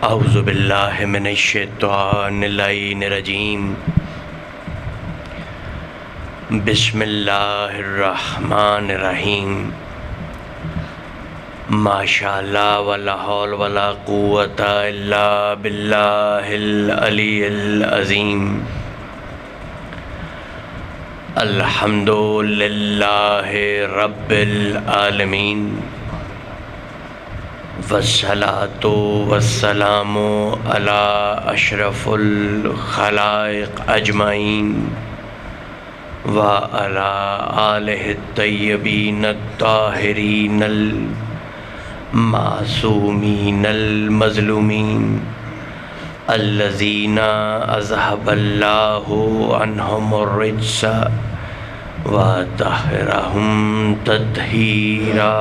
اعوذ باللہ من الشیطان اللعین الرجیم بسم اللہ الرحمن الرحیم ماشاء اللہ ولا حول ولا قوة الا باللہ العلی العظیم الحمد للہ رب العالمین والصلاة والسلام علی اشرف الخلائق اجمعین وعلی آلہ الطیبین الطاہرین المعصومین المظلومین الذین اذہب اللہ عنہم الرجس وطہرہم تطہیرا۔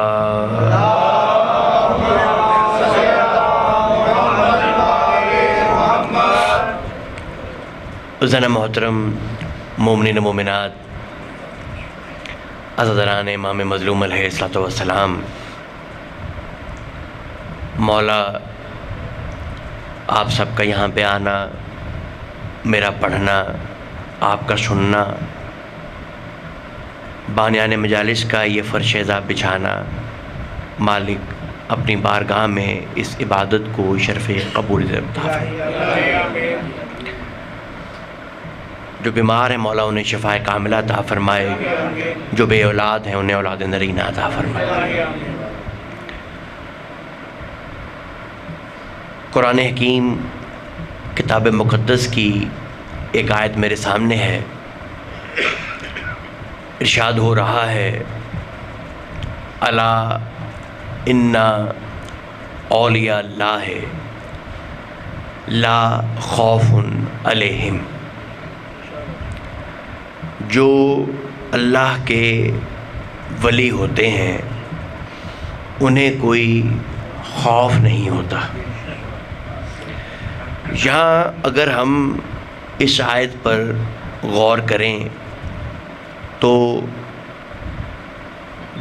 عزیزان محترم، مومنین و مومنات، عزیزان امام مظلوم علیہ السلام، مولا آپ سب کا یہاں پہ آنا، میرا پڑھنا، آپ کا سننا، بانیان مجالس کا یہ فرش عذاب بچھانا، مالک اپنی بارگاہ میں اس عبادت کو شرف قبول عطا فرمائے۔ جو بیمار ہیں مولا انہیں شفا کاملہ عطا فرمائے، جو بے اولاد ہیں انہیں اولاد نرینہ عطا فرمائے۔ قرآن حکیم کتاب مقدس کی ایک آیت میرے سامنے ہے، ارشاد ہو رہا ہے الا ان اولیاء اللہ لا خوف علیہم، جو اللہ کے ولی ہوتے ہیں انہیں کوئی خوف نہیں ہوتا۔ یہاں اگر ہم اس آیت پر غور کریں تو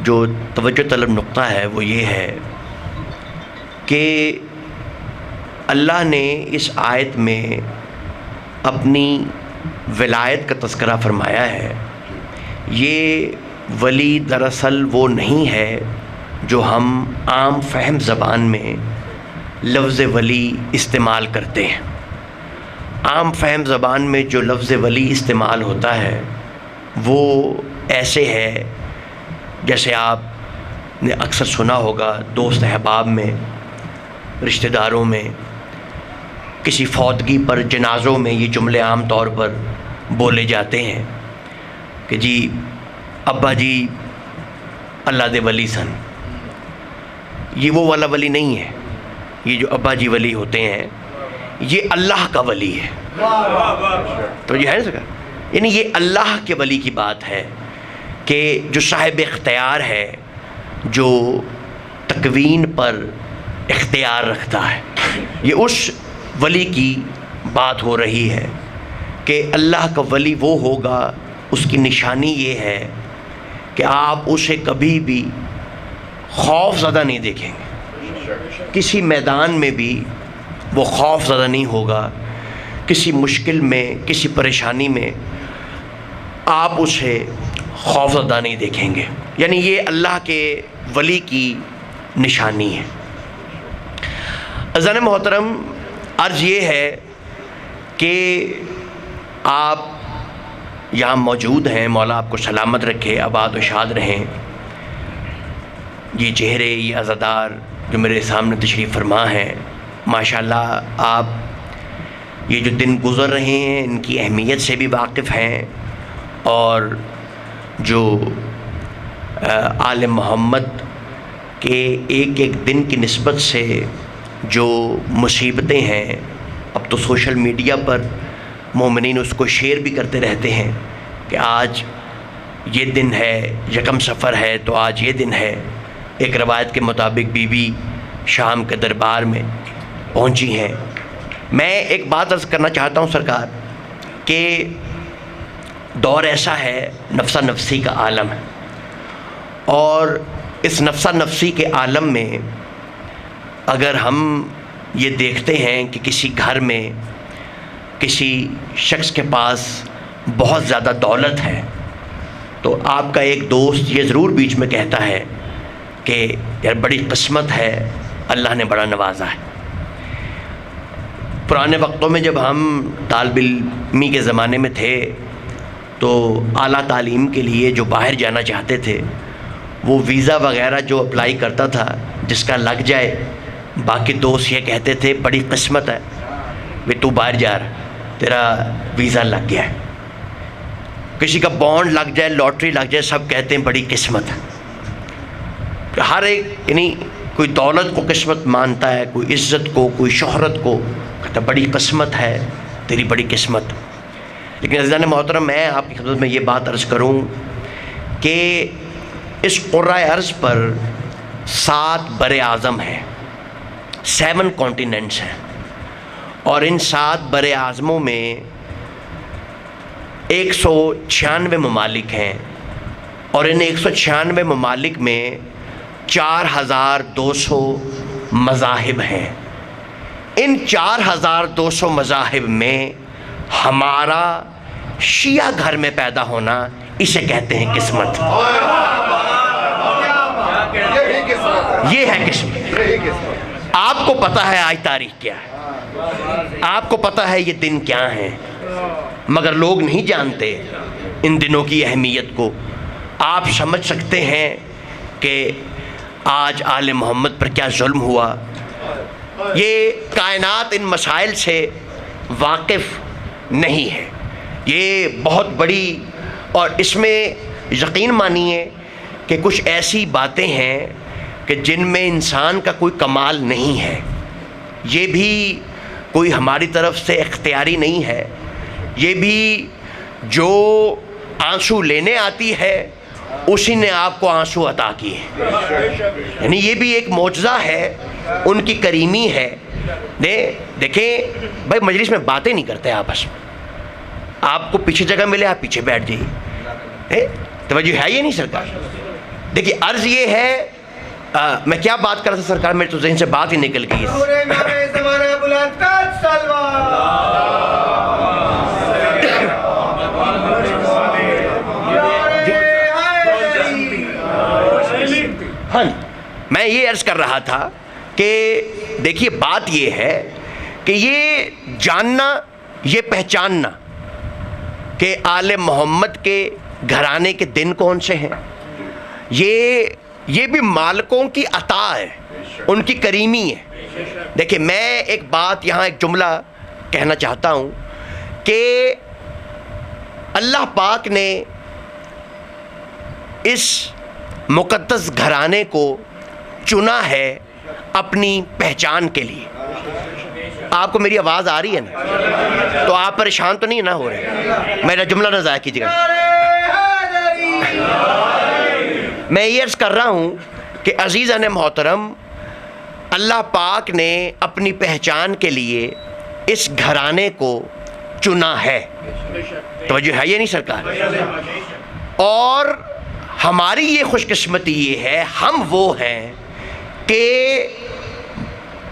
جو توجہ طلب نقطہ ہے وہ یہ ہے کہ اللہ نے اس آیت میں اپنی ولایت کا تذکرہ فرمایا ہے۔ یہ ولی دراصل وہ نہیں ہے جو ہم عام فہم زبان میں لفظ ولی استعمال کرتے ہیں۔ عام فہم زبان میں جو لفظ ولی استعمال ہوتا ہے وہ ایسے ہے جیسے آپ نے اکثر سنا ہوگا دوست احباب میں، رشتہ داروں میں، کسی فوتگی پر، جنازوں میں یہ جملے عام طور پر بولے جاتے ہیں کہ جی ابا جی اللہ دے ولی سن۔ یہ وہ والا ولی نہیں ہے، یہ جو ابا جی ولی ہوتے ہیں یہ اللہ کا ولی ہے۔ تو یہ ہے نا سکا، یعنی یہ اللہ کے ولی کی بات ہے کہ جو صاحب اختیار ہے، جو تکوین پر اختیار رکھتا ہے۔ یہ اس ولی کی بات ہو رہی ہے کہ اللہ کا ولی وہ ہوگا، اس کی نشانی یہ ہے کہ آپ اسے کبھی بھی خوف زدہ نہیں دیکھیں گے، کسی میدان میں بھی وہ خوف زدہ نہیں ہوگا، کسی مشکل میں، کسی پریشانی میں آپ اسے خوف زدہ نہیں دیکھیں گے۔ یعنی یہ اللہ کے ولی کی نشانی ہے۔ عزیزان محترم، عرض یہ ہے کہ آپ یہاں موجود ہیں، مولا آپ کو سلامت رکھے، آباد و شاد رہیں۔ یہ چہرے، یہ عزادار جو میرے سامنے تشریف فرما ہیں، ماشاءاللہ آپ یہ جو دن گزر رہے ہیں ان کی اہمیت سے بھی واقف ہیں، اور جو آل محمد کے ایک ایک دن کی نسبت سے جو مصیبتیں ہیں، اب تو سوشل میڈیا پر مومنین اس کو شیئر بھی کرتے رہتے ہیں کہ آج یہ دن ہے، یکم سفر ہے تو آج یہ دن ہے۔ ایک روایت کے مطابق بی بی شام کے دربار میں پہنچی ہیں۔ میں ایک بات عرض کرنا چاہتا ہوں سرکار کہ دور ایسا ہے، نفسا نفسی کا عالم ہے، اور اس نفسا نفسی کے عالم میں اگر ہم یہ دیکھتے ہیں کہ کسی گھر میں کسی شخص کے پاس بہت زیادہ دولت ہے تو آپ کا ایک دوست یہ ضرور بیچ میں کہتا ہے کہ یار بڑی قسمت ہے، اللہ نے بڑا نوازا ہے۔ پرانے وقتوں میں جب ہم طالب علمی کے زمانے میں تھے تو اعلیٰ تعلیم کے لیے جو باہر جانا چاہتے تھے وہ ویزا وغیرہ جو اپلائی کرتا تھا جس کا لگ جائے، باقی دوست یہ کہتے تھے بڑی قسمت ہے بھی تو باہر جا رہا، تیرا ویزا لگ گیا ہے۔ کسی کا بانڈ لگ جائے، لاٹری لگ جائے، سب کہتے ہیں بڑی قسمت ہے۔ ہر ایک یعنی کوئی دولت کو قسمت مانتا ہے، کوئی عزت کو، کوئی شہرت کو، کہتا بڑی قسمت ہے تیری، بڑی قسمت۔ لیکن عزیزان محترم، میں آپ کی خدمت میں یہ بات عرض کروں کہ اس قرۂ ارض پر 7 بر اعظم ہیں، 7 کانٹیننٹس ہیں، اور ان 7 بر اعظموں میں 196 ممالک ہیں، اور ان 196 ممالک میں 4200 مذاہب ہیں۔ ان 4200 مذاہب میں ہمارا شیعہ گھر میں پیدا ہونا، اسے کہتے ہیں قسمت۔ یہ ہے قسمت۔ آپ کو پتہ ہے آج تاریخ کیا ہے، آپ کو پتہ ہے یہ دن کیا ہیں، مگر لوگ نہیں جانتے ان دنوں کی اہمیت کو۔ آپ سمجھ سکتے ہیں کہ آج آل محمد پر کیا ظلم ہوا۔ یہ کائنات ان مسائل سے واقف نہیں ہے، یہ بہت بڑی، اور اس میں یقین مانیے کہ کچھ ایسی باتیں ہیں کہ جن میں انسان کا کوئی کمال نہیں ہے، یہ بھی کوئی ہماری طرف سے اختیاری نہیں ہے، یہ بھی جو آنسو لینے آتی ہے اسی نے آپ کو آنسو عطا کیے، یعنی یہ بھی ایک معجزہ ہے، ان کی کریمی ہے۔ دیکھیں بھائی، مجلس میں باتیں نہیں کرتے آپس میں، آپ کو پیچھے جگہ ملے آپ پیچھے بیٹھ جائیے، توجہ ہے یہ نہیں سرکار؟ دیکھیے عرض یہ ہے، میں کیا بات کر رہا تھا سرکار، میرے تو ذہن سے بات ہی نکل گئی۔ ہاں، میں یہ عرض کر رہا تھا کہ دیکھیے بات یہ ہے کہ یہ جاننا، یہ پہچاننا کہ آل محمد کے گھرانے کے دن کون سے ہیں، یہ بھی مالکوں کی عطا ہے، ان کی کریمی ہے۔ دیکھیں میں ایک بات یہاں، ایک جملہ کہنا چاہتا ہوں کہ اللہ پاک نے اس مقدس گھرانے کو چنا ہے اپنی پہچان کے لیے۔ آپ کو میری آواز آ رہی ہے نا؟ تو آپ پریشان تو نہیں نہ ہو رہے، میرا جملہ نہ ضائع کیجیے گا۔ میں یہ عرض کر رہا ہوں کہ عزیزان محترم، اللہ پاک نے اپنی پہچان کے لیے اس گھرانے کو چنا ہے، توجہ ہے یہ نہیں سرکار؟ اور ہماری یہ خوش قسمتی یہ ہے، ہم وہ ہیں کہ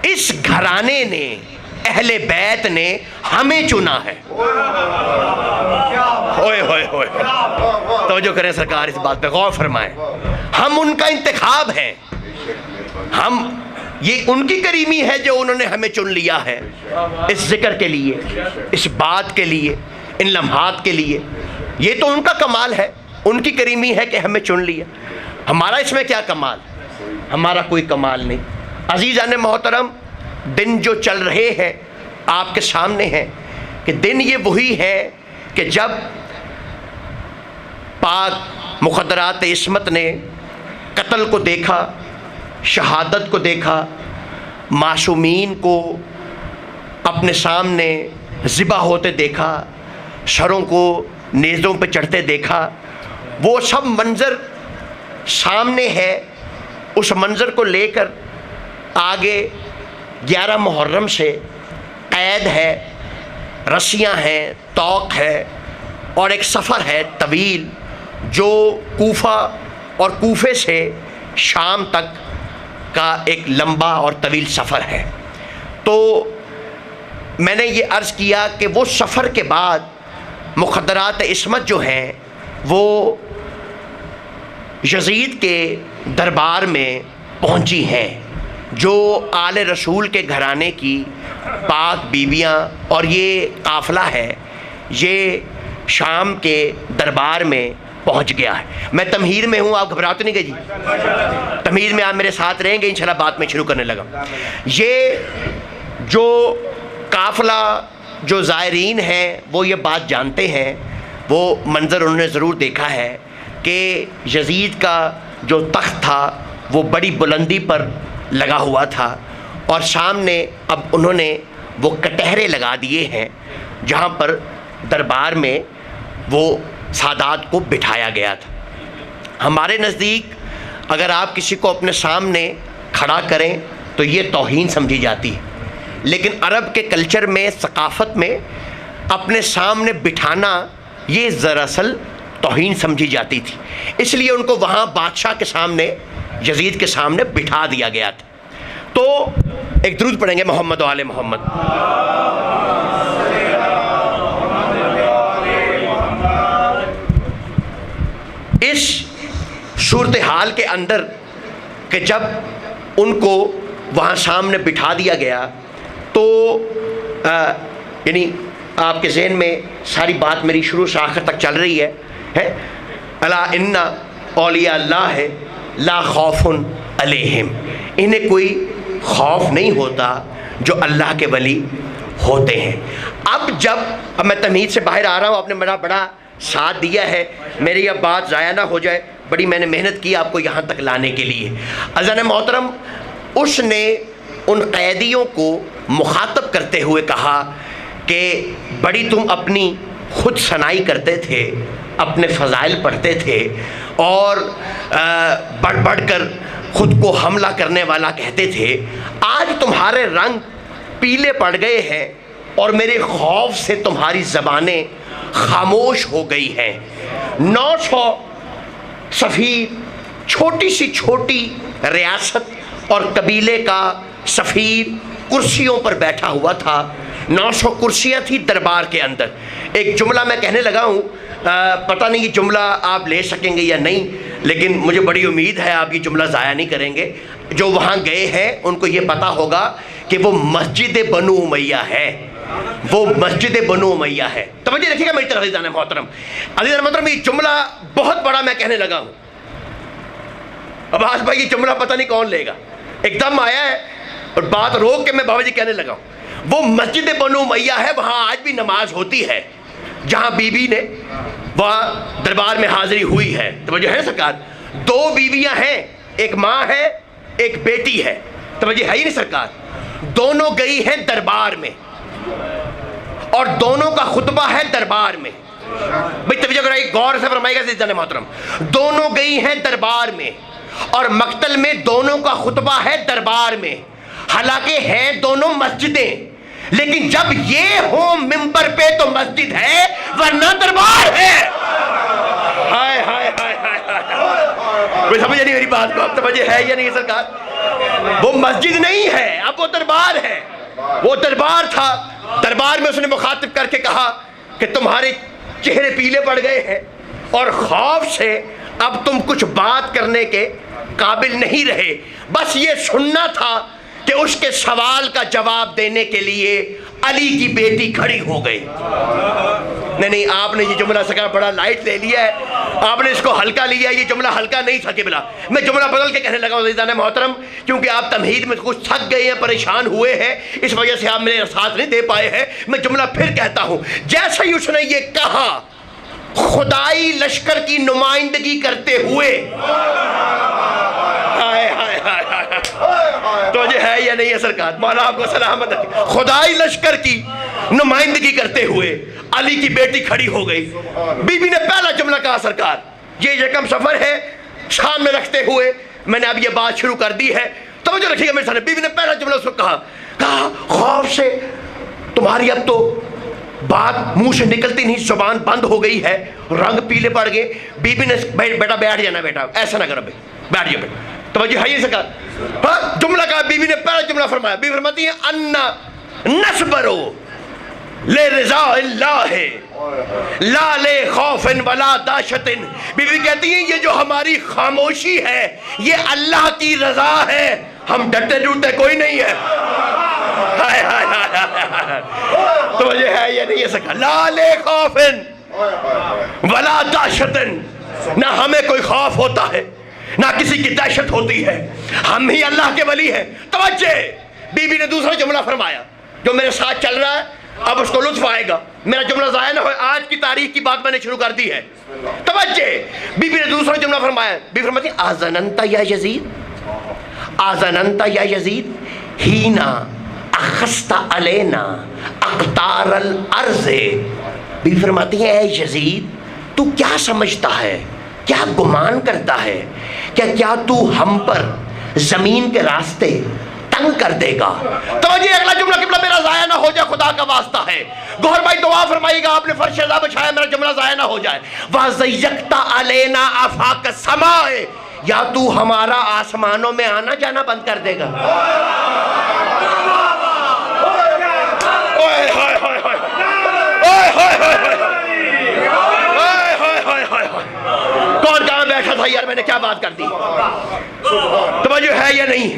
اس گھرانے نے، اہل بیت نے ہمیں چنا ہے۔ ہوئے ہوئے ہوئے، توجہ کریں سرکار، اس بات پہ غور فرمائیں، ہم ان کا انتخاب ہیں، ہم، یہ ان کی کریمی ہے جو انہوں نے ہمیں چن لیا ہے اس ذکر کے لیے، اس بات کے لیے، ان لمحات کے لیے۔ یہ تو ان کا کمال ہے، ان کی کریمی ہے کہ ہمیں چن لیا، ہمارا اس میں کیا کمال؟ ہمارا کوئی کمال نہیں۔ عزیزان محترم، دن جو چل رہے ہیں آپ کے سامنے ہیں کہ دن یہ وہی ہے کہ جب پاک مقدرات عصمت نے قتل کو دیکھا، شہادت کو دیکھا، معصومین کو اپنے سامنے ذبح ہوتے دیکھا، سروں کو نیزوں پہ چڑھتے دیکھا، وہ سب منظر سامنے ہے۔ اس منظر کو لے کر آگے 11 محرم سے قید ہے، رسیاں ہیں، طوق ہے، اور ایک سفر ہے طویل جو کوفہ اور کوفے سے شام تک کا ایک لمبا اور طویل سفر ہے۔ تو میں نے یہ عرض کیا کہ وہ سفر کے بعد مخدرات عصمت جو ہیں وہ یزید کے دربار میں پہنچی ہیں، جو آل رسول کے گھرانے کی پاک بیویاں اور یہ قافلہ ہے، یہ شام کے دربار میں پہنچ گیا ہے۔ میں تمہید میں ہوں، آپ گھبراتے نہیں گئے جی؟ تمہید میں آپ میرے ساتھ رہیں گے، انشاءاللہ بات میں شروع کرنے لگا۔ یہ جو قافلہ جو زائرین ہیں وہ یہ بات جانتے ہیں، وہ منظر انہوں نے ضرور دیکھا ہے کہ یزید کا جو تخت تھا وہ بڑی بلندی پر لگا ہوا تھا، اور سامنے اب انہوں نے وہ کٹہرے لگا دیے ہیں جہاں پر دربار میں وہ سادات کو بٹھایا گیا تھا۔ ہمارے نزدیک اگر آپ کسی کو اپنے سامنے کھڑا کریں تو یہ توہین سمجھی جاتی ہے، لیکن عرب کے کلچر میں، ثقافت میں اپنے سامنے بٹھانا یہ دراصل توہین سمجھی جاتی تھی، اس لیے ان کو وہاں بادشاہ کے سامنے، یزید کے سامنے بٹھا دیا گیا تھا۔ تو ایک درود پڑھیں گے محمد و آل محمد۔ اس صورتحال کے اندر کہ جب ان کو وہاں سامنے بٹھا دیا گیا تو یعنی آپ کے ذہن میں ساری بات میری شروع سے آخر تک چل رہی ہے الا ان اولیاء اللہ ہے لا خوف علیہم، انہیں کوئی خوف نہیں ہوتا جو اللہ کے ولی ہوتے ہیں۔ اب میں تمہید سے باہر آ رہا ہوں، آپ نے بڑا ساتھ دیا ہے، میری اب بات ضائع نہ ہو جائے، بڑی میں نے محنت کی آپ کو یہاں تک لانے کے لیے۔ عزیزان محترم، اس نے ان قیدیوں کو مخاطب کرتے ہوئے کہا کہ بڑی تم اپنی خود ثنائی کرتے تھے، اپنے فضائل پڑھتے تھے، اور بڑھ بڑھ کر خود کو حملہ کرنے والا کہتے تھے، آج تمہارے رنگ پیلے پڑ گئے ہیں اور میرے خوف سے تمہاری زبانیں خاموش ہو گئی ہیں۔ 900 سفیر، چھوٹی سی چھوٹی ریاست اور قبیلے کا سفیر کرسیوں پر بیٹھا ہوا تھا، 900 کرسیاں تھی دربار کے اندر۔ ایک جملہ میں کہنے لگا ہوں، پتہ نہیں یہ جملہ آپ لے سکیں گے یا نہیں، لیکن مجھے بڑی امید ہے آپ یہ جملہ ضائع نہیں کریں گے۔ جو وہاں گئے ہیں ان کو یہ پتہ ہوگا کہ وہ مسجد بنو امیہ ہے، وہ مسجد بنو امیہ ہے۔ توجہ رکھیے گا میری طرف عزیزان محترم۔ عزیزان محترم، یہ جملہ بہت بڑا میں کہنے لگا ہوں، عباس بھائی یہ جملہ پتہ نہیں کون لے گا، ایک دم آیا ہے اور بات روک کے میں بابا جی کہنے لگا ہوں۔ وہ مسجد بنو امیہ ہے، وہاں آج بھی نماز ہوتی ہے، جہاں بی بی نے وہاں دربار میں حاضری ہوئی ہے۔ توجہ ہے سرکار؟ 2 بیویاں ہیں، ایک ماں ہے ایک بیٹی ہے، توجہ ہے ہی نہیں سرکار؟ دونوں گئی ہیں دربار میں اور دونوں کا خطبہ ہے دربار میں۔ بھئی توجہ کرائیے، غور سے فرمائیے گا عزیزان محترم، دونوں گئی ہیں دربار میں اور مقتل میں دونوں کا خطبہ ہے دربار میں، حالانکہ ہیں دونوں مسجدیں، لیکن جب یہ ہوں منبر پہ تو مسجد ہے ورنہ دربار ہے۔ ہائے ہائے ہائے ہائے، سمجھے نہیں میری بات کو؟ اب توجہ ہے یا نہیں سرکار؟ وہ مسجد نہیں ہے، اب وہ دربار ہے۔ وہ دربار تھا، دربار میں اس نے مخاطب کر کے کہا کہ تمہارے چہرے پیلے پڑ گئے ہیں اور خوف سے اب تم کچھ بات کرنے کے قابل نہیں رہے، بس یہ سننا تھا کہ اس کے سوال کا جواب دینے کے لیے علی کی بیٹی کھڑی ہو گئی۔ نہیں، آپ نے یہ جملہ سکا بڑا لائٹ لے لیا ہے، آپ نے اس کو ہلکا لیا ہے، یہ جملہ ہلکا نہیں تھا قبلہ۔ میں جملہ بدل کے کہنے لگا ہوں عزیزان محترم، کیونکہ آپ تمہید میں کچھ تھک گئے ہیں، پریشان ہوئے ہیں، اس وجہ سے آپ میرے ساتھ نہیں دے پائے ہیں۔ میں جملہ پھر کہتا ہوں، جیسے ہی اس نے یہ کہا، خدائی لشکر کی نمائندگی کرتے ہوئے، تو یہ ہے یا نہیں ہے سرکار؟ مولا آپ کو سلامت رکھے، خدائی لشکر کی نمائندگی کرتے ہوئے علی کی بیٹی کھڑی ہو گئی۔ بی بی نے پہلا جملہ کہا، سرکار یہ یکم سفر ہے، سامنے رکھتے ہوئے میں نے اب یہ بات شروع کر دی ہے، توجہ رکھیے گا میرے سامنے۔ بی بی نے پہلا جملہ اس کو کہا خوف سے تمہاری اب تو بات منہ سے نکلتی نہیں، زبان بند ہو گئی ہے، رنگ پیلے پڑ گئے. بیوی نے بیٹا بیٹھ جانا، بیٹا ایسا نہ کرو، بیٹھ جاؤ بیٹا. توجہ ہے یہ سکا ہاں جملہ کہا. بیوی نے پہلا جملہ فرمایا. بیوی فرماتی ہے انا نصبرو لے رضا اللہ لا لے خوف ولا داشت. بیوی کہتی ہیں یہ جو ہماری خاموشی ہے یہ اللہ کی رضا ہے، ہم ڈٹے ڈوٹے کوئی نہیں ہے. تو یہ ہے یہ نہیں ہے سکا. لا لے خوف ولا داشت، نہ ہمیں کوئی خوف ہوتا ہے نہ کسی کی دہشت ہوتی ہے، ہم ہی اللہ کے ولی ہیں. توجہ، بی بی نے دوسرا جملہ فرمایا جو میرے ساتھ چل رہا ہے، اب اس کو لطف آئے گا، میرا جملہ ضائع نہ ہوئے. آج کی تاریخ کی بات میں نے شروع کر دی ہے. توجہ، بی بی نے دوسرا جملہ فرمایا. بی فرماتی آذننت یا یزید، آذننت یا یزید ہینا اخذت علینا اقطار الارض. بی فرماتی ہیں اے یزید تو کیا سمجھتا ہے، کیا گمان کرتا ہے کہ کیا تو ہم پر زمین کے راستے تنگ کر دے گا. توجہ، اگلا جملہ قبلہ میرا ضائع نہ ہو جائے، خدا کا واسطہ ہے. گوھر بھائی دعا فرمائیے گا، آپ نے فرش عذاب بچھایا، میرا جملہ ضائع نہ ہو جائے. وَزَيَّقْتَ عَلَيْنَا آفَاقَ السَّمَاءِ، یا تو ہمارا آسمانوں میں آنا جانا بند کر دے گا. کون کہاں بیٹھا تھا یار، میں نے کیا بات کر دی. توجہ ہے یا نہیں؟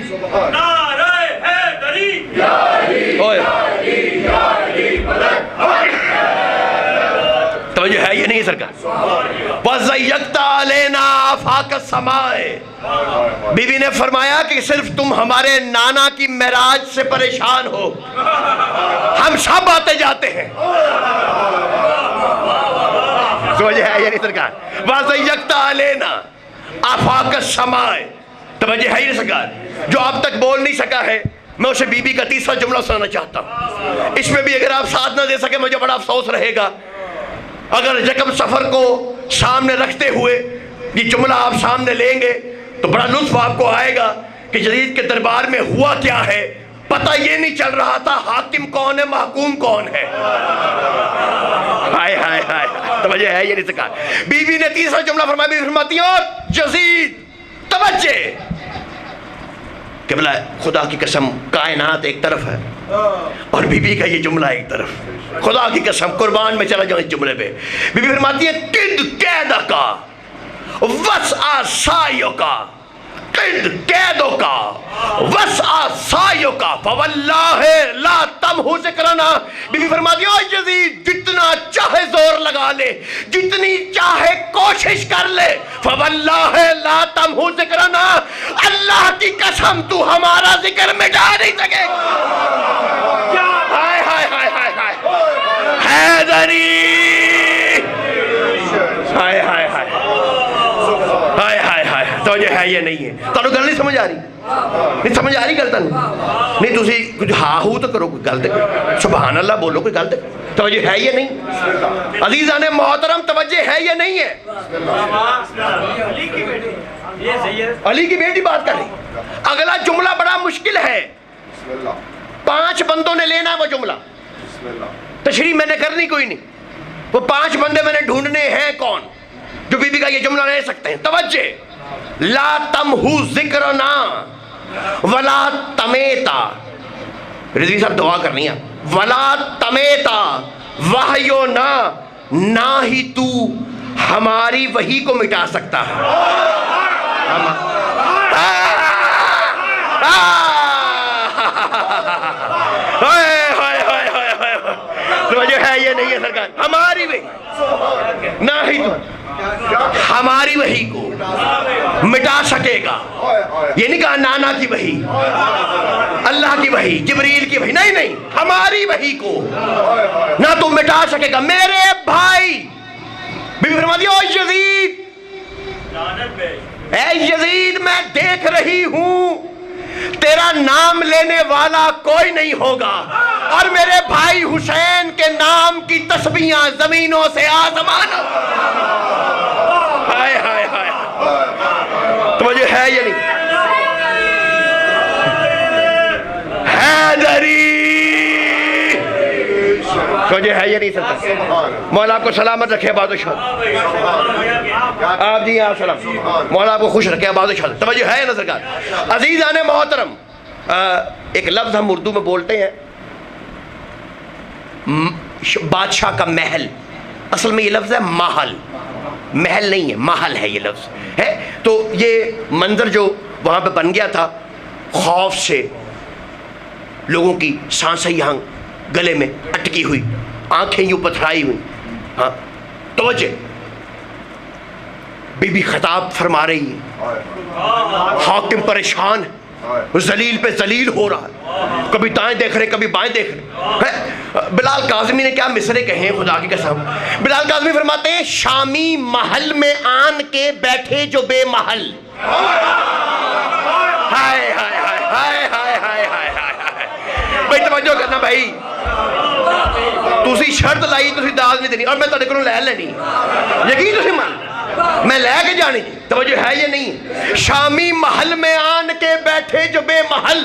توجہ ہے یا نہیں سرکار؟ وَزَيَّقْتَ عَلَيْنَا آفَاقَ السَّمَاءِ. بی بی نے فرمایا کہ صرف تم ہمارے نانا کی معراج سے پریشان ہو، ہم سب آتے جاتے ہیں. توجہ ہے یا نہیں سرکار؟ وَزَيَّقْتَ عَلَيْنَا آفَاقَ السَّمَاءِ. توجہ ہے یا نہیں سرکار؟ جو اب تک بول نہیں سکا ہے، میں اسے بی بی کا تیسرا جملہ سنانا چاہتا ہوں. اس میں بھی اگر آپ ساتھ نہ دے سکے مجھے بڑا افسوس رہے گا. اگر یکم سفر کو سامنے رکھتے ہوئے یہ جملہ آپ سامنے لیں گے تو بڑا لطف آپ کو آئے گا کہ جدید کے دربار میں ہوا کیا ہے. پتہ یہ نہیں چل رہا تھا حاکم کون ہے محکوم کون ہے. ہائے ہائے ہائے، توجہ ہے یہ نہیں سکا. بی بی نے تیسرا جملہ فرمایا. بی بی فرماتی ہے اور یزید توجہ، کہ بلا خدا کی قسم کائنات ایک طرف ہے اور بی بی کا یہ جملہ ایک طرف. خدا کی قسم قربان میں چلا جاؤں اس جملے پہ. بی بی فرماتی ہے قد قیدکا وسع سعیکا، قد قیدکا وسع سعیکا فواللہ لا تمحو ذکرنا. بی بی فرماتی ہے او یزید جتنا چاہے زور لگا لے، جتنی چاہے کوشش کر لے، فواللہ لا تمحو ذکرنا، اللہ کی قسم تو ہمارا ذکر مٹا نہیں سکے. ہائے ہائے ہائے ہائے ہائے حیدری، ہائے ہائے ہائے ہائے ہائے ہائے. توجہ ہے یہ نہیں ہے؟ تانوں گل نہیں سمجھ آ رہی؟ نہیں سمجھ آ رہی گل تانوں؟ نہیں تسی کچھ ہاں ہو تو کرو، کوئی گل تے سبحان اللہ بولو، کوئی گل تے. توجہ ہے یہ نہیں؟ عزیزان محترم توجہ ہے یہ نہیں ہے؟ علی کی بیٹی بات کر رہی. اگلا جملہ بڑا مشکل ہے، 5 بندوں نے لینا وہ جملہ. تشریح میں نے کرنی کوئی نہیں، وہ 5 بندے میں نے ڈھونڈنے ہیں کون جو بی بی کا یہ جملہ لے سکتے ہیں. توجہ، لا تمحو ذکرنا ولا تمیتا. رضوی صاحب دعا کرنی ہے. ولا تمیتا وحیونا، نہ ہی تو ہماری وحی کو مٹا سکتا ہے. توجہ ہے یہ نہیں ہے سرکار؟ ہماری وحی، نہ ہی تو ہماری وحی کو مٹا سکے گا. یہ نہیں کہا نانا کی وحی، اللہ کی وحی، جبریل کی وحی، نہیں نہیں، ہماری وحی کو نہ تو مٹا سکے گا. میرے بھائی، بی بی فرماتی ہے او یزید، اے یزید میں دیکھ رہی ہوں تیرا نام لینے والا کوئی نہیں ہوگا، اور میرے بھائی حسین کے نام کی تسبیحاں زمینوں سے آسمان. ہائے ہائے ہائے، توجہ ہے یہ نہیں؟ حیدری توجہ ہے یا نہیں سرکار؟ مولا آپ کو سلامت رکھے آباد و شاد. آپ جی آپ سلام. مولا آپ کو خوش رکھے آباد و شاد. توجہ ہے نا سرکار؟ عزیزان محترم، ایک لفظ ہم اردو میں بولتے ہیں بادشاہ کا محل، اصل میں یہ لفظ ہے محل، محل نہیں ہے، محل ہے یہ لفظ ہے. تو یہ منظر جو وہاں پہ بن گیا تھا، خوف سے لوگوں کی سانسیں یہاں گلے میں اٹکی ہوئی، آنکھیں یوں پتھرائی ہوئی. ہاں توجہ، بی بی خطاب فرما رہی ہے، حاکم پریشان ہے، ذلیل پہ ذلیل ہو رہا ہے، کبھی دائیں دیکھ رہے کبھی بائیں دیکھ رہے. بلال کاظمی نے کیا مصرے کہے ہیں خدا کی قسم. بلال کاظمی فرماتے ہیں شامی محل میں آن کے بیٹھے جو بے محل. ہائے ہائے ہائے ہائے ہائے ہائے ہائے ہائے. بھائی توجہ کرنا بھائی، تسی شرط لائی تسی داز نہیں دینی اور میں تہاڈے کولوں لے لینی، یقین تسی من میں لے کے جانی. توجہ ہے یہ نہیں؟ شامی محل میں آن کے بیٹھے جو بے محل،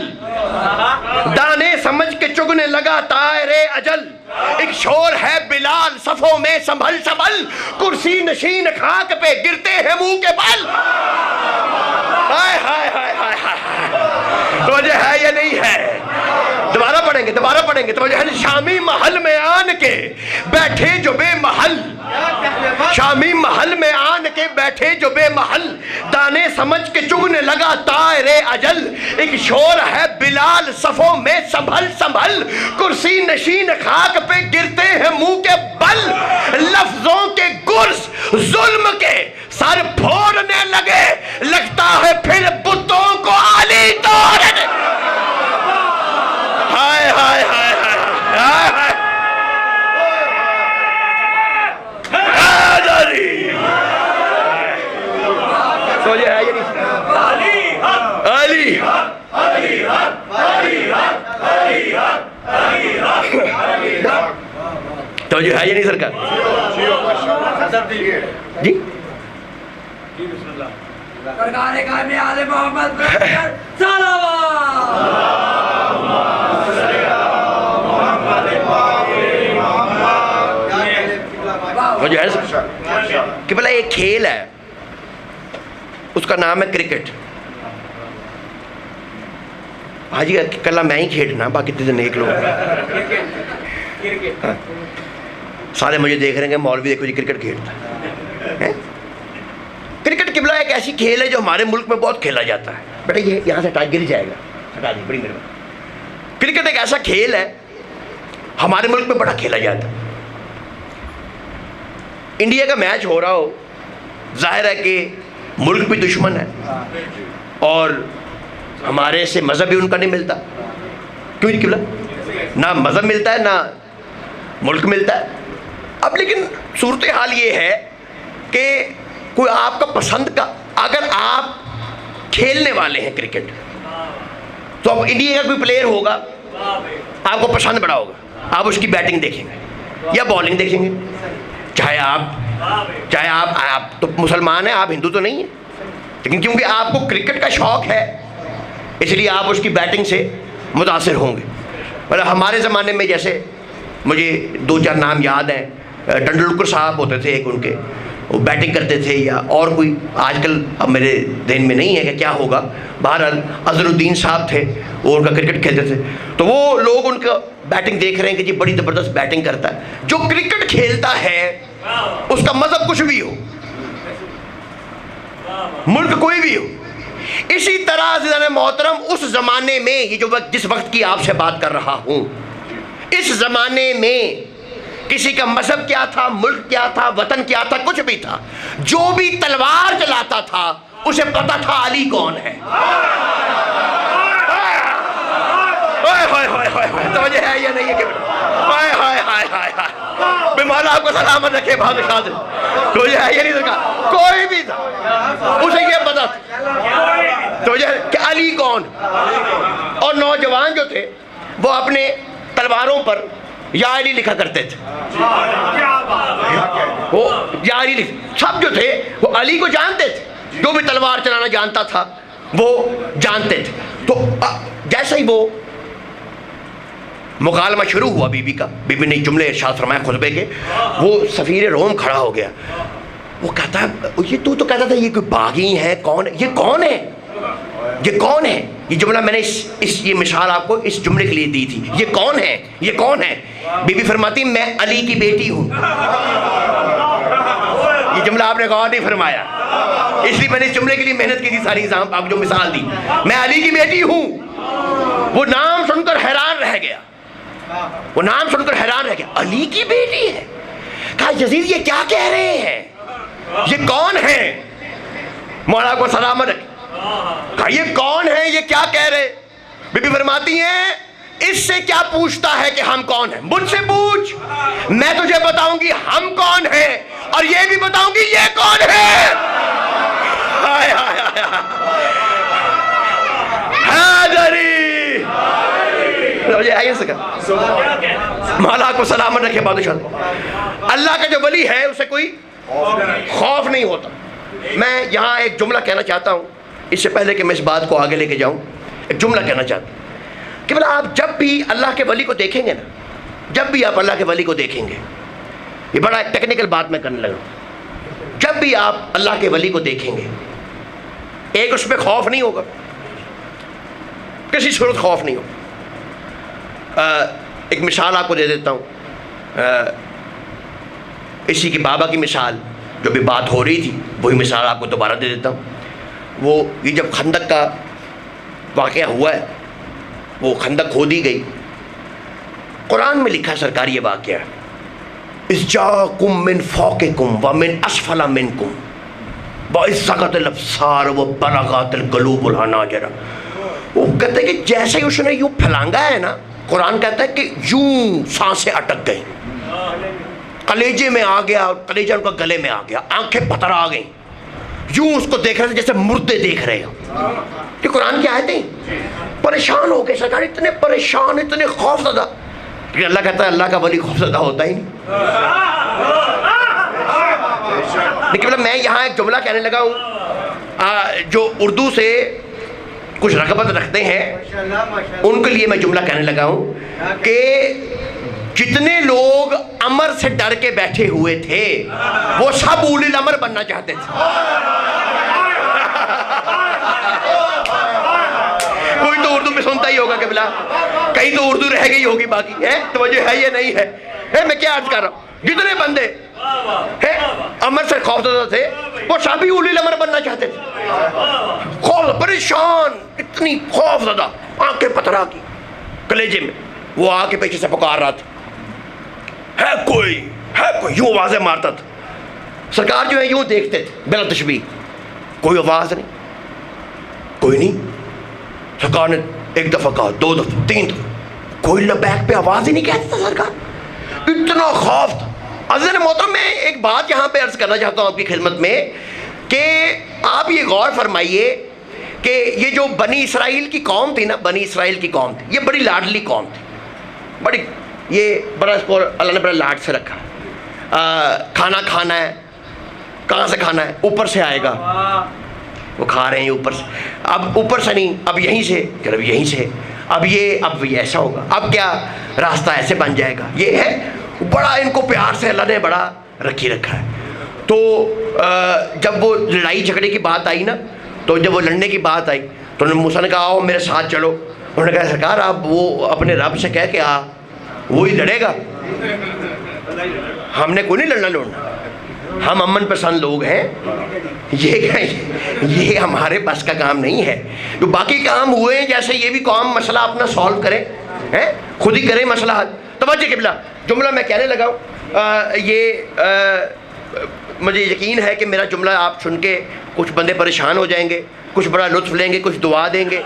دانے سمجھ کے چگنے لگا طائر اجل. ایک شور ہے بلال صفوں میں سنبھل سنبھل، کرسی نشین خاک پہ گرتے ہیں منہ کے بل. ہائے ہائے ہائے ہائے ہائے. توجہ ہے یہ نہیں ہے؟ دوبارہ پڑھیں گے دوبارہ پڑھیں گے. توجہ ہے؟ شامی محل میں آن کے بیٹھے جو بے محل، شامی محل میں آن کے بیٹھے جو بے محل، دانے سمجھ کے چگنے لگا طائر اجل. ایک شور ہے بلال صفوں میں سنبھل سنبھل، کرسی نشین خاک پہ گرتے ہیں منہ کے بل. لفظوں کے گرز ظلم کے سر پھوڑنے لگے، لگتا ہے پھر بتوں کو علی توڑنے. ہائے ہائے ہائے ہائے ہائے. تو یہ ہے یہ نہیں علی تو جو ہے یہ نہیں سرکار جی جو ہے کہ بھلا ایک کھیل ہے، اس کا نام ہے کرکٹ. حاجی کل میں ہی کھیلنا، باقی دن ایک لوگ سارے مجھے دیکھ رہے ہیں کہ مولوی دیکھو جی کرکٹ کھیلتا ہے. کرکٹ قبلہ ایک ایسی کھیل ہے جو ہمارے ملک میں بہت کھیلا جاتا ہے. بیٹا یہ یہاں سے ہٹا گر جائے گا، ہٹا دی، بڑی مہربانی. کرکٹ ایک ایسا کھیل ہے ہمارے ملک میں بڑا کھیلا جاتا ہے. انڈیا کا میچ ہو رہا ہو، ظاہر ہے کہ ملک بھی دشمن ہے اور ہمارے سے مذہب بھی ان کا نہیں ملتا. کیوں جی قبلہ؟ نہ مذہب ملتا ہے نہ ملک ملتا ہے. اب لیکن صورتحال یہ ہے کہ کوئی آپ کا پسند کا، اگر آپ کھیلنے والے ہیں کرکٹ تو اب انڈیا کا کوئی پلیئر ہوگا آپ کو پسند بڑا ہوگا، آپ اس کی بیٹنگ دیکھیں گے یا بالنگ دیکھیں گے. چاہے آپ تو مسلمان ہیں، آپ ہندو تو نہیں ہیں، لیکن کیونکہ آپ کو کرکٹ کا شوق ہے اس لیے آپ اس کی بیٹنگ سے متاثر ہوں گے. مطلب ہمارے زمانے میں جیسے مجھے 2-4 نام یاد ہیں، ٹنڈولکر صاحب ہوتے تھے ایک، ان کے وہ بیٹنگ کرتے تھے، یا اور کوئی آج کل اب میرے ذہن میں نہیں ہے کہ کیا ہوگا. بہرحال اظہر الدین صاحب تھے، وہ ان کا کرکٹ کھیلتے تھے. تو وہ لوگ ان کا بیٹنگ دیکھ رہے ہیں کہ جی بڑی زبردست بیٹنگ کرتا ہے. جو کرکٹ کھیلتا ہے اس کا مذہب کچھ بھی ہو، ملک کوئی بھی ہو. اسی طرح عزیزان محترم اس زمانے میں، یہ جو جس وقت کی آپ سے بات کر رہا ہوں، اس زمانے میں کسی کا مذہب کیا تھا، ملک کیا تھا، وطن کیا تھا، کچھ بھی تھا، جو بھی تلوار چلاتا تھا اسے پتا تھا علی کون ہے. توجہ ہے یا نہیں ہے کہ مولا آپ کو سلامت رکھے بہت شاد. توجہ ہے یا نہیں سکا؟ کوئی بھی تھا اسے یہ پتا تھا توجہ کہ علی کون. اور نوجوان جو تھے وہ اپنے تلواروں پر یا علی لکھا کرتے تھے. وہ یا علی سب جو تھے وہ علی کو جانتے تھے، جو بھی تلوار چلانا جانتا تھا وہ جانتے تھے. تو جیسے ہی وہ مکالمہ شروع ہوا بی بی کا، بی بی نے جملے ارشاد فرمایا خطبے کے. وہ سفیر روم کھڑا ہو گیا. وہ کہتا ہے یہ تو کہتا تھا یہ کوئی باغی ہے، کون ہے یہ، کون ہے یہ، کون ہے یہ؟ جملہ میں نے یہ مثال آپ کو اس جملے کے لیے دی تھی. یہ کون ہے، یہ کون ہے؟ بی بی فرماتی میں علی کی بیٹی ہوں. یہ جملہ آپ نے غور نہیں فرمایا، اس لیے میں نے اس جملے کے لیے محنت کی تھی ساری نظام آپ جو مثال دی. میں علی کی بیٹی ہوں. وہ نام سن کر حیران رہ گیا، وہ نام سن کر حیران رہ گیا. علی کی بیٹی ہے. کہا یزید یہ کیا کہہ رہے ہیں، یہ کون ہے؟ مولا کو سلامت رکھے. کہا یہ کون ہے، یہ کیا کہہ رہے؟ بی بی فرماتی ہیں اس سے کیا پوچھتا ہے کہ ہم کون ہیں؟ مجھ سے پوچھ، میں تجھے بتاؤں گی ہم کون ہیں اور یہ بھی بتاؤں گی یہ کون ہے. مولا کو سلامت رکھے بادشاہ. اللہ کا جو ولی ہے اسے کوئی خوف نہیں ہوتا. میں یہاں ایک جملہ کہنا چاہتا ہوں اس سے پہلے کہ میں اس بات کو آگے لے کے جاؤں. ایک جملہ کہنا چاہتا ہوں کہ آپ جب بھی اللہ کے ولی کو دیکھیں گے نا، جب بھی آپ اللہ کے ولی کو دیکھیں گے، یہ بڑا ٹیکنیکل بات میں کرنے لگا. جب بھی آپ اللہ کے ولی کو دیکھیں گے، ایک اس پہ خوف نہیں ہوگا، کسی صورت خوف نہیں ہوگا. ایک مثال آپ کو دے دیتا ہوں، اسی کی بابا کی مثال جو بھی بات ہو رہی تھی وہی مثال آپ کو دوبارہ دے دیتا ہوں. وہ یہ جب خندق کا واقعہ ہوا ہے، وہ خندق کھودی گئی، قرآن میں لکھا سرکار یہ واقعہ ہے اذ جاءکم من فوقکم ومن اسفل منکم وَإِذْ زَاغَتِ الْأَبْصَارُ وَبَلَغَتِ الْقُلُوبُ الْحَنَاجِرَ. وہ کہتے ہیں کہ جیسے ہی اس نے یوں پھلانگا ہے نا، قرآن کہتا ہے کہ یوں سانسیں اٹک گئیں، کلیجے میں آ گیا، کلیجہ ان کا گلے میں آ گیا، آنکھیں پتر آ گئیں، یوں اس کو دیکھ رہے تھے جیسے مردے دیکھ رہے ہو. کہ قرآن کی آیتیں پریشان ہو گئے سرکار، اتنے پریشان، اتنے خوف زدہ. لیکن اللہ کہتا ہے اللہ کا ولی خوف زدہ ہوتا ہی نہیں. لیکن میں یہاں ایک جملہ کہنے لگا ہوں جو اردو سے کچھ رغبت رکھتے ہیں ان کے لیے میں جملہ کہنے لگا ہوں کہ جتنے لوگ امر سے ڈر کے بیٹھے ہوئے تھے وہ سب اولی الامر بننا چاہتے تھے. کوئی تو اردو میں سنتا ہی ہوگا کہ بلا کہیں تو اردو رہ گئی ہوگی، باقی ہے توجہ ہے یہ نہیں ہے. میں کیا عرض کر رہا ہوں، جتنے بندے امر سے خوف زدہ تھے وہ سبھی اولی الامر بننا چاہتے تھے. خوف، پریشان، اتنی خوف زدہ، آنکھیں پتھرا کی، کلیجے میں. وہ آ کے پیچھے سے پکار رہا تھا ہے کوئی، ہے کوئی، یوں آوازیں مارتا تھا. سرکار جو ہے یوں دیکھتے تھے بلا تشبیہ، کوئی آواز نہیں، کوئی نہیں. سرکار نے ایک دفعہ کہا، دو دفعہ، تین دفعہ، کوئی لبیک پہ آواز ہی نہیں کہتا تھا. سرکار اتنا خوف تھا. عزیز محترم، میں ایک بات یہاں پہ عرض کرنا چاہتا ہوں آپ کی خدمت میں کہ آپ یہ غور فرمائیے کہ یہ جو بنی اسرائیل کی قوم تھی نا، بنی اسرائیل کی قوم تھی، یہ بڑی لاڈلی قوم تھی، بڑی، یہ بڑا اس کو اللہ نے بڑا لاڈ سے رکھا. کھانا کھانا ہے، کہاں سے کھانا ہے؟ اوپر سے آئے گا. وہ کھا رہے ہیں اوپر سے، اب اوپر سے نہیں، اب یہیں سے، اب یہیں سے، اب یہ ایسا ہوگا، اب کیا راستہ ایسے بن جائے گا. یہ ہے بڑا، ان کو پیار سے اللہ نے بڑا رکھی رکھا ہے. تو جب وہ لڑائی جھگڑے کی بات آئی نا، تو جب وہ لڑنے کی بات آئی تو انہوں نے موسیٰ نے کہا آؤ میرے ساتھ چلو. انہوں نے کہا سرکار آپ وہ اپنے رب سے کہہ کے وہی لڑے گا، ہم نے کوئی نہیں لڑنا، ہم امن پسند لوگ ہیں، یہ ہمارے بس کا کام نہیں ہے. جو باقی کام ہوئے ہیں جیسے یہ بھی کام مسئلہ اپنا سالو کریں، خود ہی کریں مسئلہ حل. توجہ قبلہ، جملہ میں کہنے لگا ہوں، یہ مجھے یقین ہے کہ میرا جملہ آپ سن کے کچھ بندے پریشان ہو جائیں گے، کچھ بڑا لطف لیں گے، کچھ دعا دیں گے،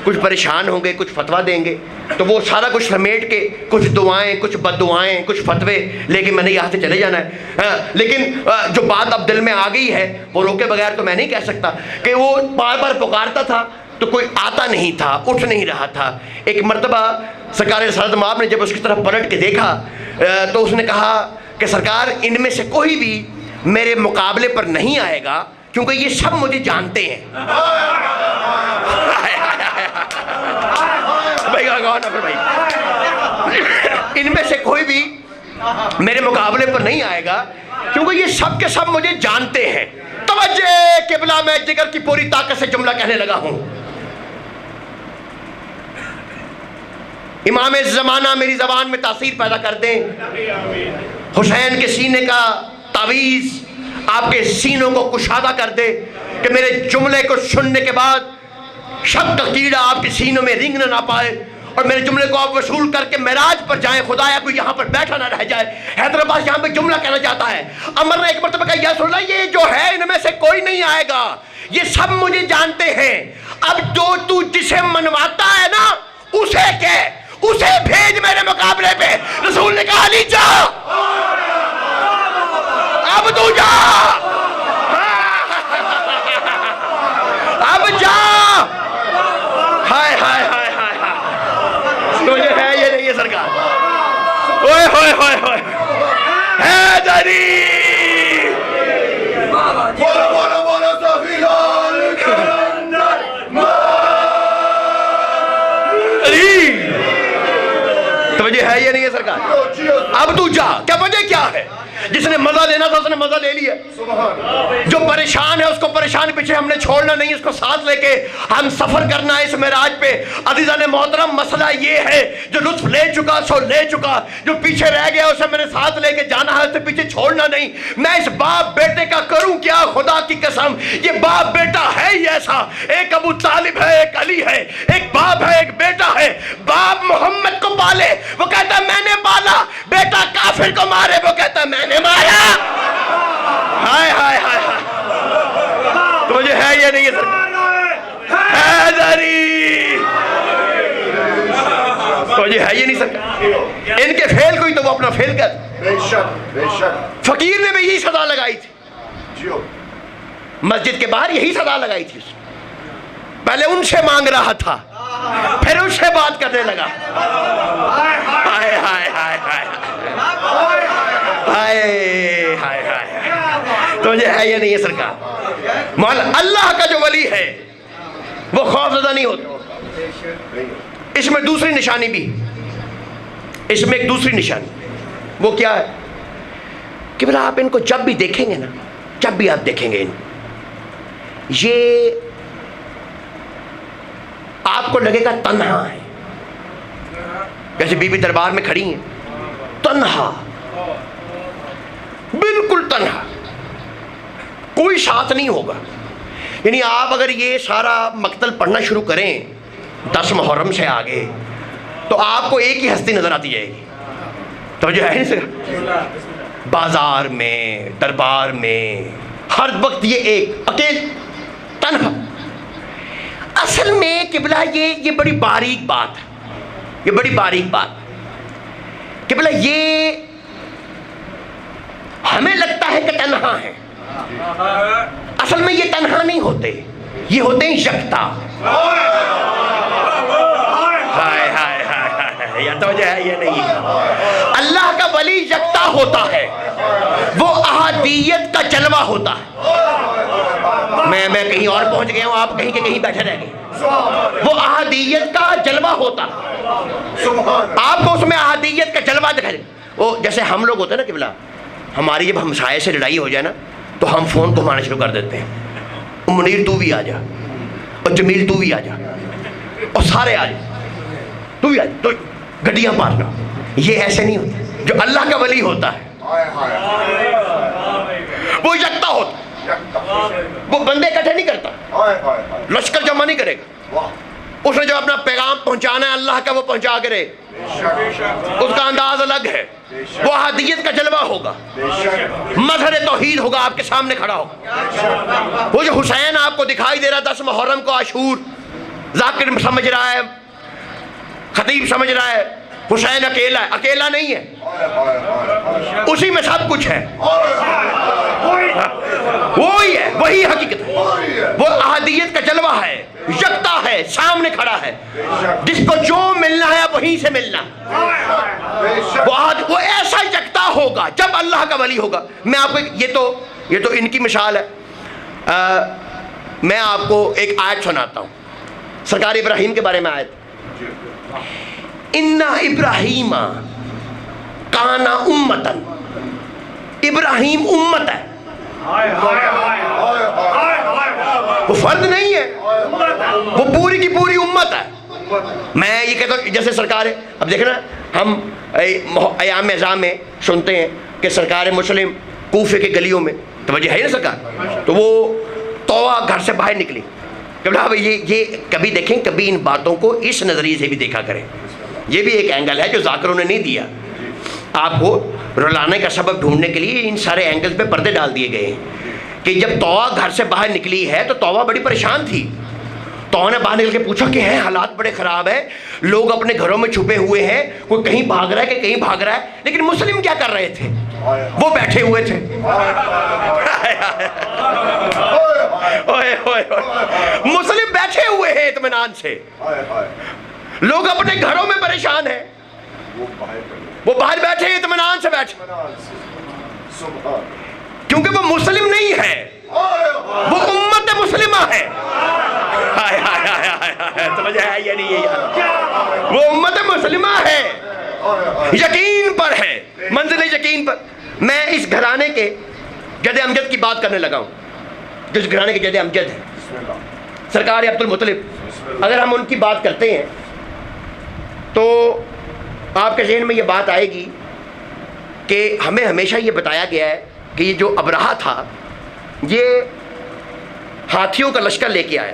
کچھ پریشان ہوں گے، کچھ فتویٰ دیں گے. تو وہ سارا کچھ سمیٹ کے کچھ دعائیں، کچھ بد دعائیں، کچھ فتوے لے کے میں نے یہاں سے چلے جانا ہے. لیکن جو بات اب دل میں آ گئی ہے وہ روکے بغیر تو میں نہیں کہہ سکتا کہ وہ بار بار پکارتا تھا تو کوئی آتا نہیں تھا، اٹھ نہیں رہا تھا. ایک مرتبہ سرکار رسالت مآب نے جب اس کی طرف پلٹ کے دیکھا تو اس نے کہا کہ سرکار ان میں سے کوئی بھی میرے مقابلے پر نہیں آئے گا کیونکہ یہ سب مجھے جانتے ہیں. بھائی میرے مقابلے پر نہیں آئے گا، کیونکہ یہ سب کے سب مجھے جانتے ہیں۔ توجہ قبلہ، میں جگر کی پوری طاقت سے جملہ کہنے لگا ہوں۔ امام زمانہ میری زبان میں تاثیر پیدا کر دیں، حسین کے سینے کا تعویذ آپ کے سینوں کو کشادہ کر دے کہ میرے جملے کو سننے کے بعد شک کا کیڑا آپ کے سینوں میں رینگنا نہ پائے، اور میرے جملے کو آپ وصول کر کے معراج پر جائیں، خدایا کوئی یہاں پر بیٹھا نہ رہ جائے۔ حیدرآباد یہاں پہ جملہ کہنا چاہتا ہے۔ عمر نے ایک مرتبہ کہا یا رسول اللہ، یہ جو ہے ان میں سے کوئی نہیں آئے گا، یہ سب مجھے جانتے ہیں، اب جو تو جسے منواتا ہے نا اسے کہہ، اسے بھیج میرے مقابلے پہ۔ رسول نے کہا علی جا، اب تو جا، اب جا۔ ہائے ہائے ہائے ہائے ہائے، تجھے ہے یہ نہیں ہے سرکار، اوئے ہوئے ہوئے ہوئے، حیدری، بولو بولو بولو صفی لال کلندر علی، تجھے ہے یہ نہیں ہے سرکار، اب تو جا۔ کیا وجہ کیا ہے؟ جس نے مزہ لینا تھا اس نے مزہ لے لیا، جو پریشان ہے اس کو پریشان پیچھے ہم نے چھوڑنا نہیں، اس کو ساتھ لے کے ہم سفر کرنا ہے اس معراج پہ۔ عزیزان محترم، مسئلہ یہ ہے جو لطف لے چکا سو لے چکا، جو پیچھے رہ گیا اسے میں نے ساتھ لے کے جانا ہے، اسے پیچھے چھوڑنا نہیں۔ میں اس باپ بیٹے کا کروں کیا، خدا کی قسم یہ باپ بیٹا ہے ہی ایسا، ایک ابو طالب ہے، ایک علی ہے، ایک باپ ہے ایک بیٹا ہے۔ باپ محمد کو پالے، وہ کہتا میں نے پالا، بیٹا کافر کو مارے، وہ کہتا میں نے مارا۔ ہائے ہائے ہائے ہائے، تجھے ہے یہ نہیں ہے سر حیدری، تجھے ہے یہ نہیں سر۔ ان کے فیل کوئی تو وہ اپنا فیل کر۔ بے شک بے شک، فقیر نے بھی یہی صدا لگائی تھی، مسجد کے باہر یہی صدا لگائی تھی۔ پہلے ان سے مانگ رہا تھا، پھر ان سے بات کرنے لگا۔ ہائے ہائے ہائے ہائے ہائے ہائے ہائے، تجھے ہے یہ نہیں ہے سرکار۔ مولا اللہ کا جو ولی ہے وہ خوف زدہ نہیں ہوتا۔ اس میں دوسری نشانی بھی، اس میں ایک دوسری نشانی، وہ کیا ہے کہ بلا آپ ان کو جب بھی دیکھیں گے نا، جب بھی آپ دیکھیں گے یہ آپ کو لگے گا تنہا ہے، جیسے بی بی دربار میں کھڑی ہیں، تنہا، بالکل تنہا، کوئی ساتھ نہیں ہوگا۔ یعنی آپ اگر یہ سارا مقتل پڑھنا شروع کریں 10 محرم سے آگے تو آپ کو ایک ہی ہستی نظر آتی جائے گی۔ توجہ ہے نہیں سر؟ بازار میں، دربار میں، ہر وقت یہ ایک اکیل تنہا۔ اصل میں قبلہ یہ بڑی باریک بات ہے، یہ بڑی باریک بات قبلہ، یہ ہمیں لگتا ہے کہ تنہا ہے، اصل میں یہ تنہا نہیں ہوتے، یہ ہوتے ہیں یکتا۔ ہائے ہائے ہائے، یہ توجہ ہے یہ نہیں۔ اللہ کا ولی یکتا ہوتا ہے، وہ احادیت کا جلوہ ہوتا ہے۔ میں کہیں اور پہنچ گیا ہوں، آپ کہیں کے کہیں بیٹھے رہ گئے۔ وہ احادیت کا جلوہ ہوتا ہے، آپ کو اس میں احادیت کا جلوہ دکھائے۔ وہ جیسے ہم لوگ ہوتے ہیں نا قبلہ، ہماری جب ہمسائے سے لڑائی ہو جائے نا تو ہم فون گھمانا شروع کر دیتے ہیں، منیر تو بھی آ جا، اور جمیل تو بھی آ جا، اور سارے آ جا، تو بھی آ جا، تو گڈیاں پارنا۔ یہ ایسے نہیں ہوتا۔ جو اللہ کا ولی ہوتا ہے وہ یکتا ہوتا ہے، وہ بندے اکٹھے نہیں کرتا، لشکر جمع نہیں کرے گا۔ اس نے جو اپنا پیغام پہنچانا ہے اللہ کا وہ پہنچا کرے، اس کا انداز الگ ہے، وہ احادیت کا جلوہ ہوگا، مظہر توحید ہوگا، آپ کے سامنے کھڑا ہوگا۔ وہ جو حسین آپ کو دکھائی دے رہا 10 محرم کو عاشور، ذاکر سمجھ رہا ہے، خطیب سمجھ رہا ہے حسین اکیلا ہے، اکیلا نہیں ہے، اسی میں سب کچھ ہے، وہی ہے، وہی حقیقت ہے، وہ احادیت کا جلوہ ہے، یکتا ہے، سامنے کھڑا ہے، جس کو جو ملنا ہے وہیں سے ملنا۔ وہ ایسا یکتا ہوگا جب اللہ کا ولی ہوگا۔ میں آپ کو یہ تو ان کی مثال ہے، میں آپ کو ایک آیت سناتا ہوں، سرکار ابراہیم کے بارے میں آیت، اِنَّ إِبْرَاهِيمَ کانا امتن، ابراہیم امت ہے، وہ فرد نہیں ہے، وہ پوری کی پوری امت ہے۔ میں یہ کہتا ہوں جیسے سرکار ہے، اب دیکھنا ہم ایام اعزام میں سنتے ہیں کہ سرکار مسلم کوفے کے گلیوں میں، توجہ ہے نا سرکار، تو وہ توبہ گھر سے باہر نکلی کہ یہ کبھی دیکھیں، کبھی ان باتوں کو اس نظریے سے بھی دیکھا کریں، یہ بھی ایک اینگل ہے جو ذاکروں نے نہیں دیا، آپ کو رلانے کا سبب ڈھونڈنے کے لیے ان سارے اینگل پہ پردے ڈال دیے گئے ہیں کہ جب توبہ گھر سے باہر نکلی ہے تو توبہ بڑی پریشان تھی، توبہ نے باہر نکل کے پوچھا کہ ہیں حالات بڑے خراب ہیں، لوگ اپنے گھروں میں چھپے ہوئے ہیں، کوئی کہیں بھاگ رہا ہے کہ کہیں بھاگ رہا ہے، لیکن مسلم کیا کر رہے تھے؟ وہ بیٹھے ہوئے تھے، مسلم بیٹھے ہوئے ہیں اطمینان سے، لوگ اپنے گھروں میں پریشان ہیں، وہ باہر بیٹھے اطمینان سے بیٹھے، کیونکہ وہ مسلم نہیں ہے، وہ امت مسلمہ ہے، سمجھ آیا یا نہیں؟ وہ امت مسلمہ ہے، یقین پر ہے، منزل یقین پر۔ میں اس گھرانے کے جد امجد کی بات کرنے لگا ہوں، جس گھرانے کے جد امجد ہے سرکار عبد المطلب، اگر ہم ان کی بات کرتے ہیں تو آپ کے ذہن میں یہ بات آئے گی کہ ہمیں ہمیشہ یہ بتایا گیا ہے کہ یہ جو ابرہہ تھا یہ ہاتھیوں کا لشکر لے کے آیا،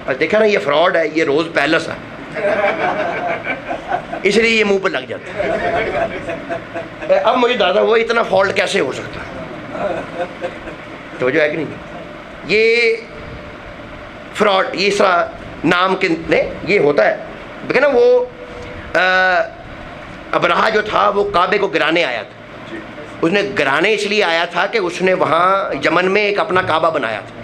اور دیکھا نا یہ فراڈ ہے، یہ روز پیلس ہے، اس لیے یہ منہ پر لگ جاتا ہے۔ اب مجھے دادا وہ اتنا فالٹ کیسے ہو سکتا ہے؟ توجہ ہے کہ نہیں؟ یہ فراڈ، یہ سا نام کے یہ ہوتا ہے، دیکھیں نا وہ ابرہہ جو تھا وہ کعبے کو گرانے آیا تھا، اس نے گرانے اس لیے آیا تھا کہ اس نے وہاں یمن میں ایک اپنا کعبہ بنایا تھا،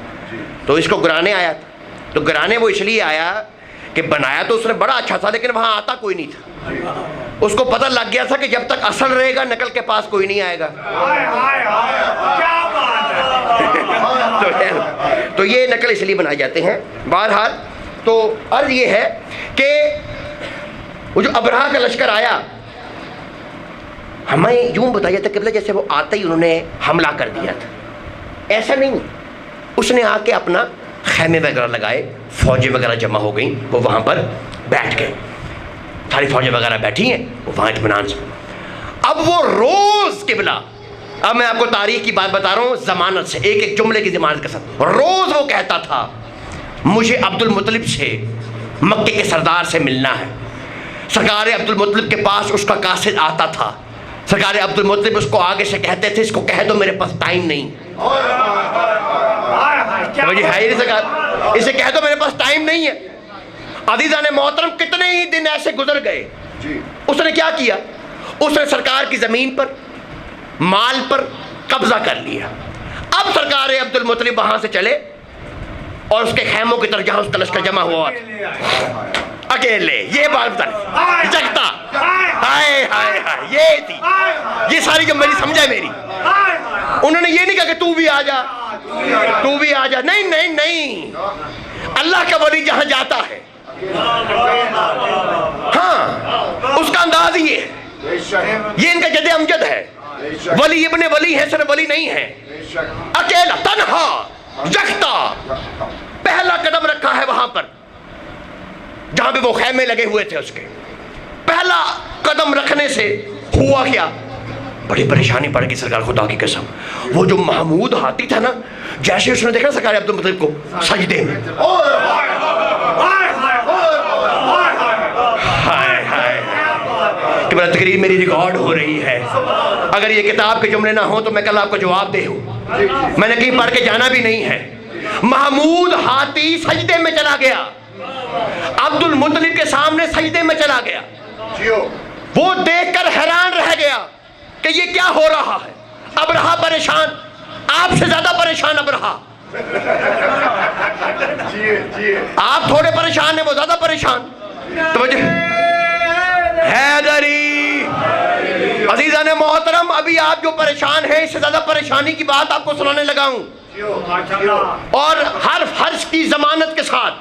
تو اس کو گرانے آیا تھا، تو گرانے وہ اس لیے آیا کہ بنایا تو اس نے بڑا اچھا تھا لیکن وہاں آتا کوئی نہیں تھا، اس کو پتہ لگ گیا تھا کہ جب تک اصل رہے گا نقل کے پاس کوئی نہیں آئے گا، تو یہ نقل اس لیے بنائے جاتے ہیں۔ بہرحال تو عرض یہ ہے کہ وہ جو ابرہہ کا لشکر آیا، ہمیں یوں بتایا جاتا کہ جیسے وہ آتے ہی انہوں نے حملہ کر دیا تھا، ایسا نہیں، اس نے آ کے اپنا خیمے وغیرہ لگائے، فوجیں وغیرہ جمع ہو گئیں، وہ وہاں پر بیٹھ گئے، ساری فوجیں وغیرہ بیٹھی ہیں، وہ وہاں اطمینان سے۔ اب وہ روز قبلہ، اب میں آپ کو تاریخ کی بات بتا رہا ہوں ضمانت سے، ایک ایک جملے کی ضمانت کے ساتھ، روز وہ کہتا تھا مجھے عبد المطلب سے، مکے کے سردار سے ملنا ہے۔ سرکار عبد المطلب کے پاس اس کا قاصد آتا تھا، سرکار عبد المطلب اس کو آگے سے کہتے تھے اس کو کہہ دو میرے پاس ٹائم نہیں، مجھے ہے ہی سرکار، اسے کہہ دو میرے پاس ٹائم نہیں ہے۔ عزیزان محترم کتنے ہی دن ایسے گزر گئے، اس نے کیا کیا؟ اس نے سرکار کی زمین پر، مال پر قبضہ کر لیا۔ اب سرکار عبد المطلب وہاں سے چلے اور اس کے خیموں کی طرف جہاں اس کا لشکر جمع ہوا اکیلے، یہ بات بتا جگتا، ہائے ہائے ہائے، یہ تھی یہ ساری جو میری سمجھے میری، انہوں نے یہ نہیں کہا کہ تو بھی آ جا، تو بھی آ جا، نہیں نہیں نہیں، اللہ کا ولی جہاں جاتا ہے، ہاں اس کا انداز یہ ہے، یہ ان کا جد امجد ہے، ولی ابن ولی ہے، صرف ولی نہیں ہے، اکیلا تنہا یکتا پہلا قدم رکھا ہے وہاں پر جہاں پہ وہ خیمے لگے ہوئے تھے، اس کے پہلا قدم رکھنے سے ہوا کیا؟ بڑی پریشانی پڑ گئی سرکار خدا کی قسم۔ وہ جو محمود ہاتھی تھا نا، جیسے اس نے دیکھا سرکار عبد المطلب کو سجدے میں، ہائے ہائے، کہ میرا تقریر میری ریکارڈ ہو رہی ہے، اگر یہ کتاب کے جملے نہ ہوں تو میں کل آپ کو جواب دے ہوں، میں نے کہیں پڑھ کے جانا بھی نہیں ہے۔ محمود ہاتھی سجدے میں چلا گیا، عبد المطلب کے سامنے سجدے میں چلا گیا، وہ دیکھ کر حیران رہ گیا کہ یہ کیا ہو رہا ہے۔ ابرہہ پریشان، آپ سے زیادہ پریشان ابرہہ، آپ تھوڑے پریشان ہیں، وہ زیادہ پریشان۔ توجہ حیدری، عزیزان محترم، ابھی آپ جو پریشان ہیں اس سے زیادہ پریشانی کی بات آپ کو سنانے لگا ہوں، اور حرف حرف کی ضمانت کے ساتھ،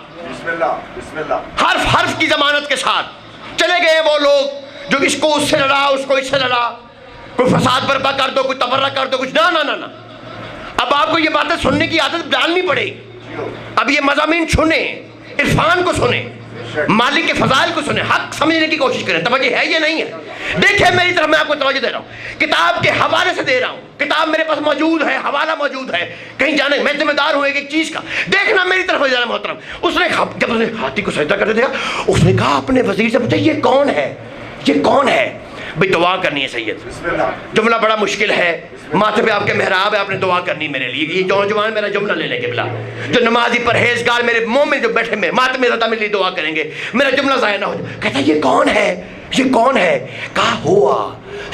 حرف حرف کی ضمانت کے ساتھ چلے گئے وہ لوگ جو اس کو اس سے لڑا، اس کو اس سے لڑا، کوئی فساد برپا کر دو، کوئی تبرہ کر دو، کچھ نہ۔ اب آپ کو یہ باتیں سننے کی عادت ڈالنی پڑے گی۔ اب یہ مضامین سنیں، عرفان کو سنیں، مالک کے فضائل کو سنیں، حق سمجھنے کی کوشش کریں۔ توجہ ہے یا نہیں ہے؟ دیکھیں میری طرف، میں آپ کو توجہ دے رہا ہوں، کتاب کے حوالے سے دے رہا ہوں، کتاب میرے پاس موجود ہے، حوالہ موجود ہے، کہیں جانے میں ذمہ دار ہوں ایک چیز کا۔ دیکھنا میری طرف جانا محترم۔ اس نے جب اس نے ہاتھی کو سجدہ کرتے دیکھا، اس نے کہا اپنے وزیر سے پوچھا یہ کون ہے، یہ کون ہے؟ بھئی دعا کرنی ہے سید۔ جملہ بڑا مشکل ہے، ماتھے پہ آپ کے محراب ہے، آپ نے دعا کرنی میرے لیے۔ یہ نوجوان میرا جملہ لے لیں قبلہ، جو نمازی پرہیزگار میرے مومن جو بیٹھے میں ماتھے میں زیادہ میرے لیے دعا کریں گے، میرا جملہ ضائع نہ ہو جائے۔ کہتا ہے یہ کون ہے، یہ کون ہے؟ کہا ہوا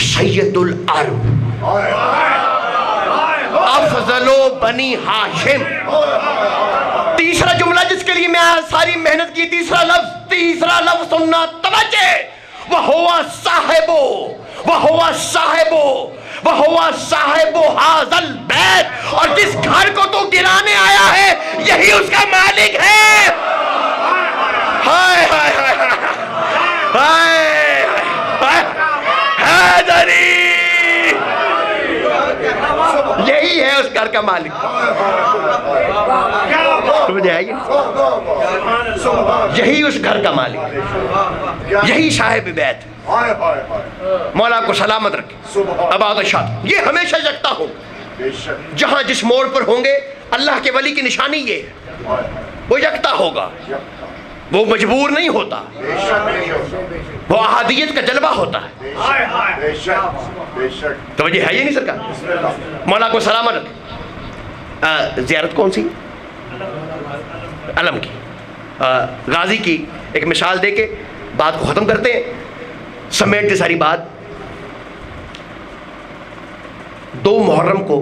سید العرب افضل بنی ہاشم۔ تیسرا جملہ جس کے لیے میں ساری محنت کی، تیسرا لفظ سننا، توجہ، وَهُوَ صَاحِبُ هَذَا الْبَيْتِ، اور جس گھر کو تو گرانے آیا ہے یہی اس کا مالک ہے۔ ہائے ہائے ہائے ہائے حیدری، یہی ہے اس گھر کا مالک۔ سمجھے آئیے؟ یہی اس گھر کا مالک، یہی صاحب بیت۔ مولا کو سلامت رکھے، آباد و شاد۔ یہ ہمیشہ یکتا ہوں، جہاں جس موڑ پر ہوں گے اللہ کے ولی کی نشانی یہ ہے، وہ یکتا ہوگا، وہ مجبور نہیں ہوتا، وہ احادیت کا جلوہ ہوتا ہے۔ توجہ ہے یہ نہیں سرکار؟ مولا کو سلامت رکھے۔ زیارت کون سی؟ علم کی، غازی کی ایک مثال دے کے بات کو ختم کرتے ہیں، سمیٹتے ساری بات۔ 2 محرم کو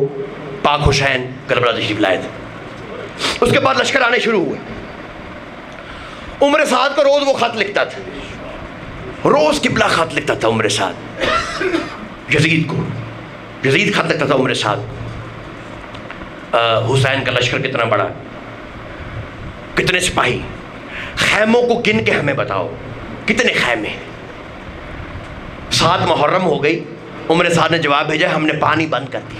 پاک حسین کربلا تشریف لائے تھے، اس کے بعد لشکر آنے شروع ہوئے۔ عمر سعد کو روز وہ خط لکھتا تھا، روز قبلہ خط لکھتا تھا عمر سعد یزید کو، یزید خط لکھتا تھا عمر سعد، حسین کا لشکر کتنا بڑا، کتنے سپاہی، خیموں کو گن کے ہمیں بتاؤ کتنے خیمے۔ 7 محرم ہو گئی، عمر سعد نے جواب بھیجا ہم نے پانی بند کر دی۔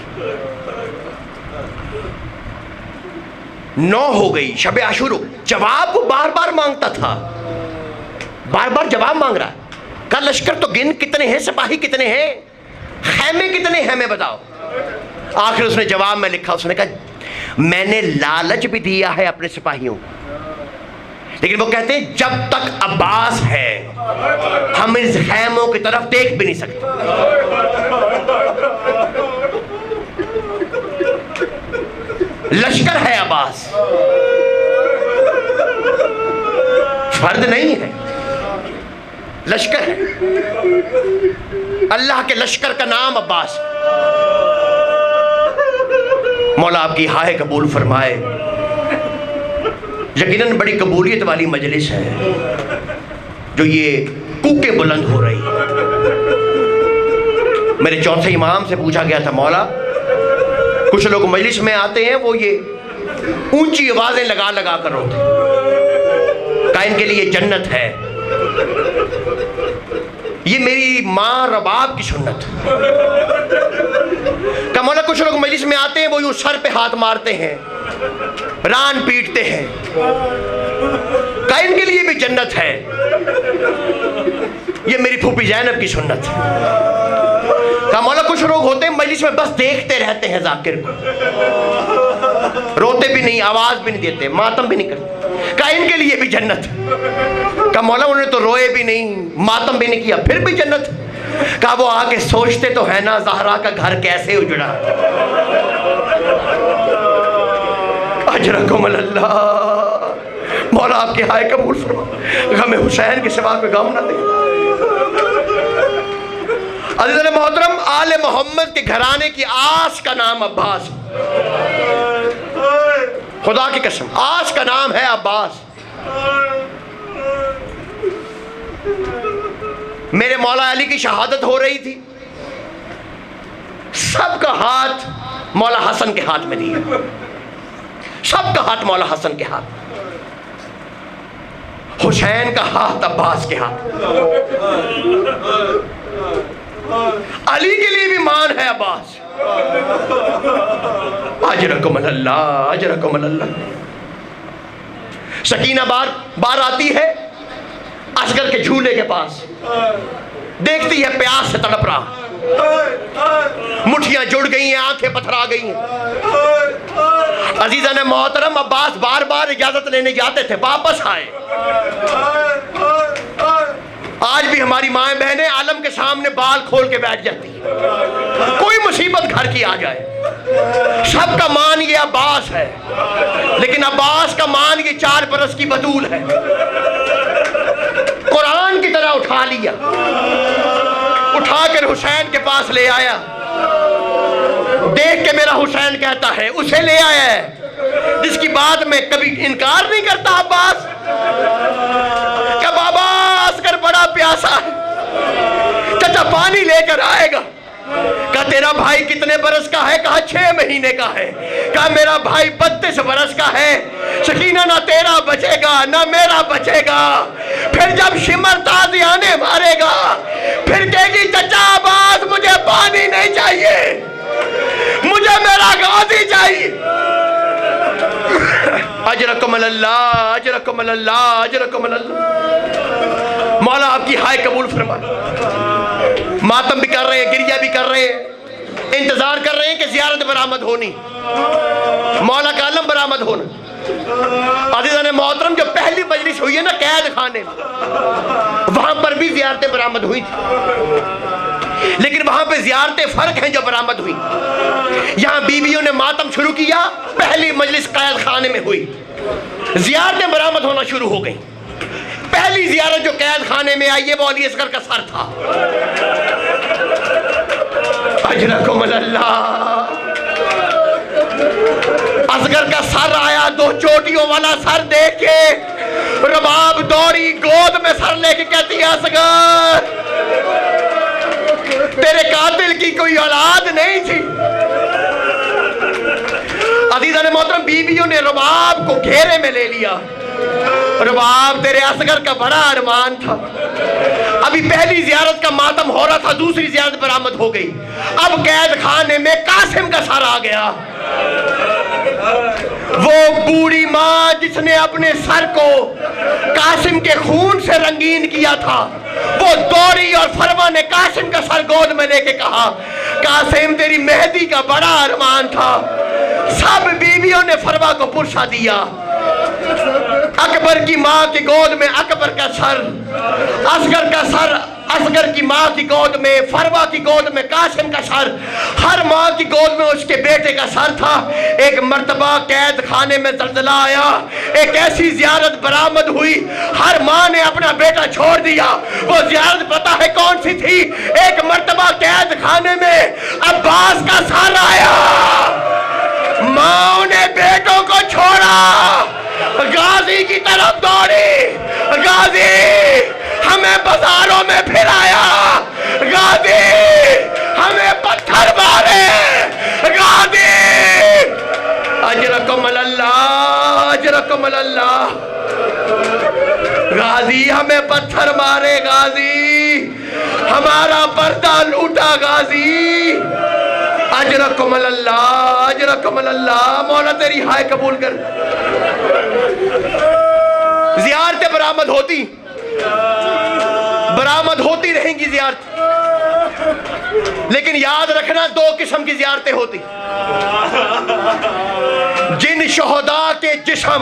9 ہو گئی، شب عاشورہ، جواب وہ بار بار مانگتا تھا، بار بار جواب مانگ رہا ہے۔ کل لشکر تو گن کتنے ہیں، سپاہی کتنے ہیں، خیمے کتنے ہیں ہمیں بتاؤ۔ آخر اس نے جواب میں لکھا، اس نے کہا میں نے لالچ بھی دیا ہے اپنے سپاہیوں، لیکن وہ کہتے ہیں جب تک عباس ہے ہم اس خیموں کی طرف دیکھ بھی نہیں سکتے۔ لشکر ہے عباس، فرد نہیں ہے، لشکر ہے، اللہ کے لشکر کا نام عباس۔ مولا آپ کی ہائے قبول فرمائے۔ یقیناً بڑی قبولیت والی مجلس ہے جو یہ کوکے بلند ہو رہی ہے۔ میرے چوتھے امام سے پوچھا گیا تھا مولا کچھ لوگ مجلس میں آتے ہیں وہ یہ اونچی آوازیں لگا لگا کر روتے ہیں، کہا ان کے لیے جنت ہے، یہ میری ماں رباب کی سنت۔ کہ مولا کچھ لوگ مجلس میں آتے ہیں وہ یوں سر پہ ہاتھ مارتے ہیں، ران پیٹتے ہیں، کہ ان کے لیے بھی جنت ہے، یہ میری پھوپھی زینب کی سنت ہے۔ کہ مولا کچھ لوگ ہوتے ہیں مجلس میں بس دیکھتے رہتے ہیں ذاکر کو، روتے بھی نہیں، آواز بھی نہیں دیتے، ماتم بھی نہیں کرتے، کہ ان کے لیے بھی جنت ہے۔ کہ مولا انہوں نے تو روئے بھی نہیں، ماتم بھی نہیں کیا، پھر بھی جنت ہے۔ کہا وہ آگے سوچتے تو ہے نا زہرا کا گھر کیسے اجڑا۔ اجرکم اللہ، مولا آپ کے ہائے قبول فرما، غم حسین کے سوا کوئی غم نہ دے۔ عزیزان محترم، آل محمد کے گھرانے کی آس کا نام عباس، خدا کی قسم آس کا نام ہے عباس۔ میرے مولا علی کی شہادت ہو رہی تھی، سب کا ہاتھ مولا حسن کے ہاتھ میں دیا، سب کا ہاتھ مولا حسن کے ہاتھ۔ حسین کا ہاتھ عباس کے ہاتھ، علی کے لیے بھی مان ہے عباس. اجرکم اللہ، اجرکم اللہ. سکینہ بار آتی ہے اصغر کے جھولے کے پاس، دیکھتی ہے پیاس سے تڑپ رہا، مٹھیاں جڑ گئی ہیں، آنکھیں پتھرا گئی ہیں. عزیزان محترم، عباس بار بار اجازت لینے جاتے تھے، واپس آئے. آج بھی ہماری مائیں بہنیں عالم کے سامنے بال کھول کے بیٹھ جاتی ہیں، کوئی مصیبت گھر کی آ جائے. سب کا مان یہ عباس ہے، لیکن عباس کا مان یہ 4 برس کی بطول ہے. قرآن کی طرح اٹھا لیا، اٹھا کر حسین کے پاس لے آیا. دیکھ کے میرا حسین کہتا ہے اسے لے آیا ہے جس کی بات میں کبھی انکار نہیں کرتا عباس. کہ بابا عسکر بڑا پیاسا ہے، چچا پانی لے کر آئے گا. کہا تیرا بھائی کتنے برس کا ہے؟ کہا 6 مہینے کا ہے. کہا میرا بھائی 32 برس کا ہے. سکینہ نہ تیرا بچے گا نہ میرا بچے گا. پھر جب شمر تازیانے مارے گا پھر کہے گی چچا عباس مجھے پانی نہیں چاہیے، مجھے میرا غازی چاہیے. اجرکم اللہ، اجرکم اللہ، اجرکم اللہ. مولا آپ کی ہائے قبول فرمائے. ماتم بھی کر رہے ہیں، گریہ بھی کر رہے ہیں، انتظار کر رہے ہیں کہ زیارت برآمد ہونی، مولا کا علم برآمد ہونا. عزیزان محترم، جو پہلی مجلس ہوئی ہے نا قید خانے میں، وہاں پر بھی زیارتیں برآمد ہوئی تھی، لیکن وہاں پہ زیارتیں فرق ہیں جو برآمد ہوئی. یہاں بیویوں نے ماتم شروع کیا، پہلی مجلس قید خانے میں ہوئی، زیارتیں برآمد ہونا شروع ہو گئیں. پہلی زیارت جو قید خانے میں آئی ہے وہ علی اصغر کا سر تھا. اجرکم اللہ. اصغر کا سر آیا، 2 چوٹیوں والا سر دیکھ کے رباب دوڑی، گود میں سر لے کے کہتی ہے اصغر تیرے قاتل کی کوئی اولاد نہیں تھی. عزیزان محترم، بیویوں نے رباب کو گھیرے میں لے لیا. رباب تیرے اصغر کا بڑا ارمان تھا. ابھی پہلی زیارت کا ماتم ہو رہا تھا، دوسری زیارت برآمد ہو گئی. اب قید خانے میں قاسم کا سر آ گیا. وہ بوڑھی ماں جس نے اپنے سر کو قاسم کے خون سے رنگین کیا تھا، وہ دوڑی اور فروا نے قاسم کا سر گود میں لے کے کہا قاسم تیری مہدی کا بڑا ارمان تھا. سب بیویوں نے فروا کو پرسا دیا. اکبر کی ماں کی گود میں اکبر کا سر، اصغر کا سر اصغر کی ماں کی گود میں، فروا کی گود میں قاسم کا سر، ہر ماں کی گود میں اس کے بیٹے کا سر تھا. ایک مرتبہ قید خانے میں زلزلہ آیا، ایک ایسی زیارت برآمد ہوئی، ہر ماں نے اپنا بیٹا چھوڑ دیا. وہ زیارت پتہ ہے کون سی تھی؟ ایک مرتبہ قید خانے میں عباس کا سر آیا، ماں نے بیٹوں کو چھوڑا، غازی کی طرف دوڑی. غازی ہمیں بازاروں میں پھرایا، غازی ہمیں پتھر مارے، غازی. اجرکم اللہ، اجرکم اللہ. غازی ہمیں پتھر مارے، غازی ہمارا پردہ لوٹا، غازی. اجرکم اللہ، اجرکم اللہ. مولا تیری ہائے قبول کر. زیارتیں برآمد ہوتی رہیں گی زیارت، لیکن یاد رکھنا 2 قسم کی زیارتیں ہوتی. جن شہداء کے جسم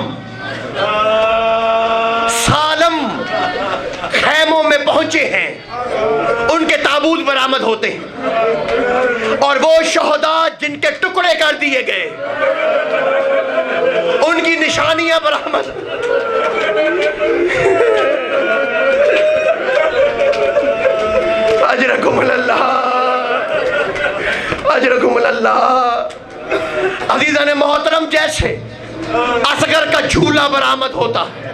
سالم خیموں میں پہنچے ہیں ان کے تابوت برآمد ہوتے ہیں، اور وہ شہداء جن کے ٹکڑے کر دیے گئے ان کی نشانیاں برآمد. اجرکم اللہ، اجرکم اللہ. عزیزان محترم، جیسے اصغر کا جھولا برآمد ہوتا ہے،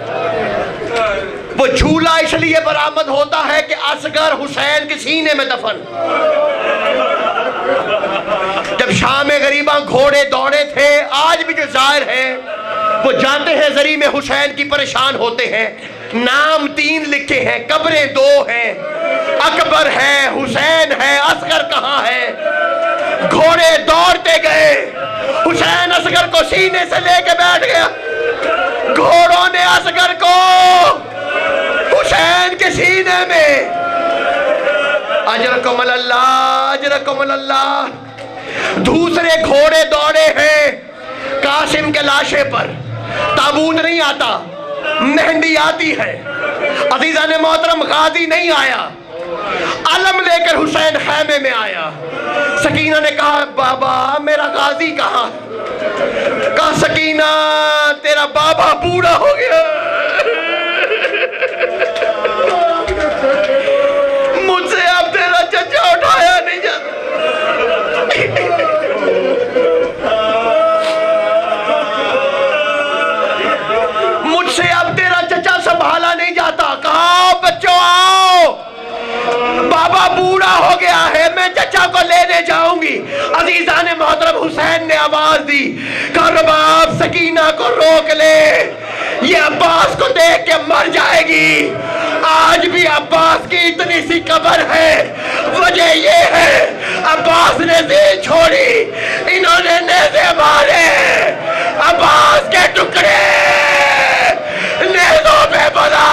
وہ جھولا اس لیے برآمد ہوتا ہے کہ اصغر حسین کے سینے میں دفن. جب شام غریباں گھوڑے دوڑے تھے، آج بھی جو ظاہر ہے وہ جانتے ہیں زری میں حسین کی پریشان ہوتے ہیں. نام 3 لکھے ہیں، قبریں 2 ہیں، اکبر ہے، حسین ہے، اصغر کہاں ہے؟ گھوڑے دوڑتے گئے، حسین اصغر کو سینے سے لے کے بیٹھ گیا، گھوڑوں نے اصغر کو حسین کے سینے میں۔ اجرکم اللہ، اجرکم اللہ۔ دوسرے گھوڑے دوڑے ہیں قاسم کے لاشے پر، تابوت نہیں آتا، مہندی آتی ہے، عزیزان محترم غازی نہیں آیا، علم لے کر حسین خیمے میں آیا۔ سکینہ نے کہا بابا میرا غازی کہاں؟ کہا سکینہ تیرا بابا بوڑھا ہو گیا، مجھ سے اب تیرا چچا اٹھایا نہیں جاتا، مجھ سے اب تیرا چچا سنبھالا نہیں جاتا۔ کہا بچوں آؤ، بابا بوڑھا ہو گیا ہے، میں چچا کو لینے جاؤں گی۔ عزیزان محترم حسین نے آواز دی، کہا رباب سکینہ کو روک لے، یہ عباس کو دیکھ کے مر جائے گی۔ آج بھی عباس کی اتنی سی قبر ہے، وجہ یہ ہے عباس نے زین چھوڑی، انہوں نے نیزے مارے، عباس کے ٹکڑے نیزوں پہ بنا،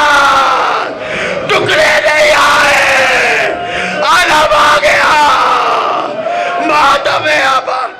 ٹکڑے نہیں آئے، علم آ گیا، ماتم عباس۔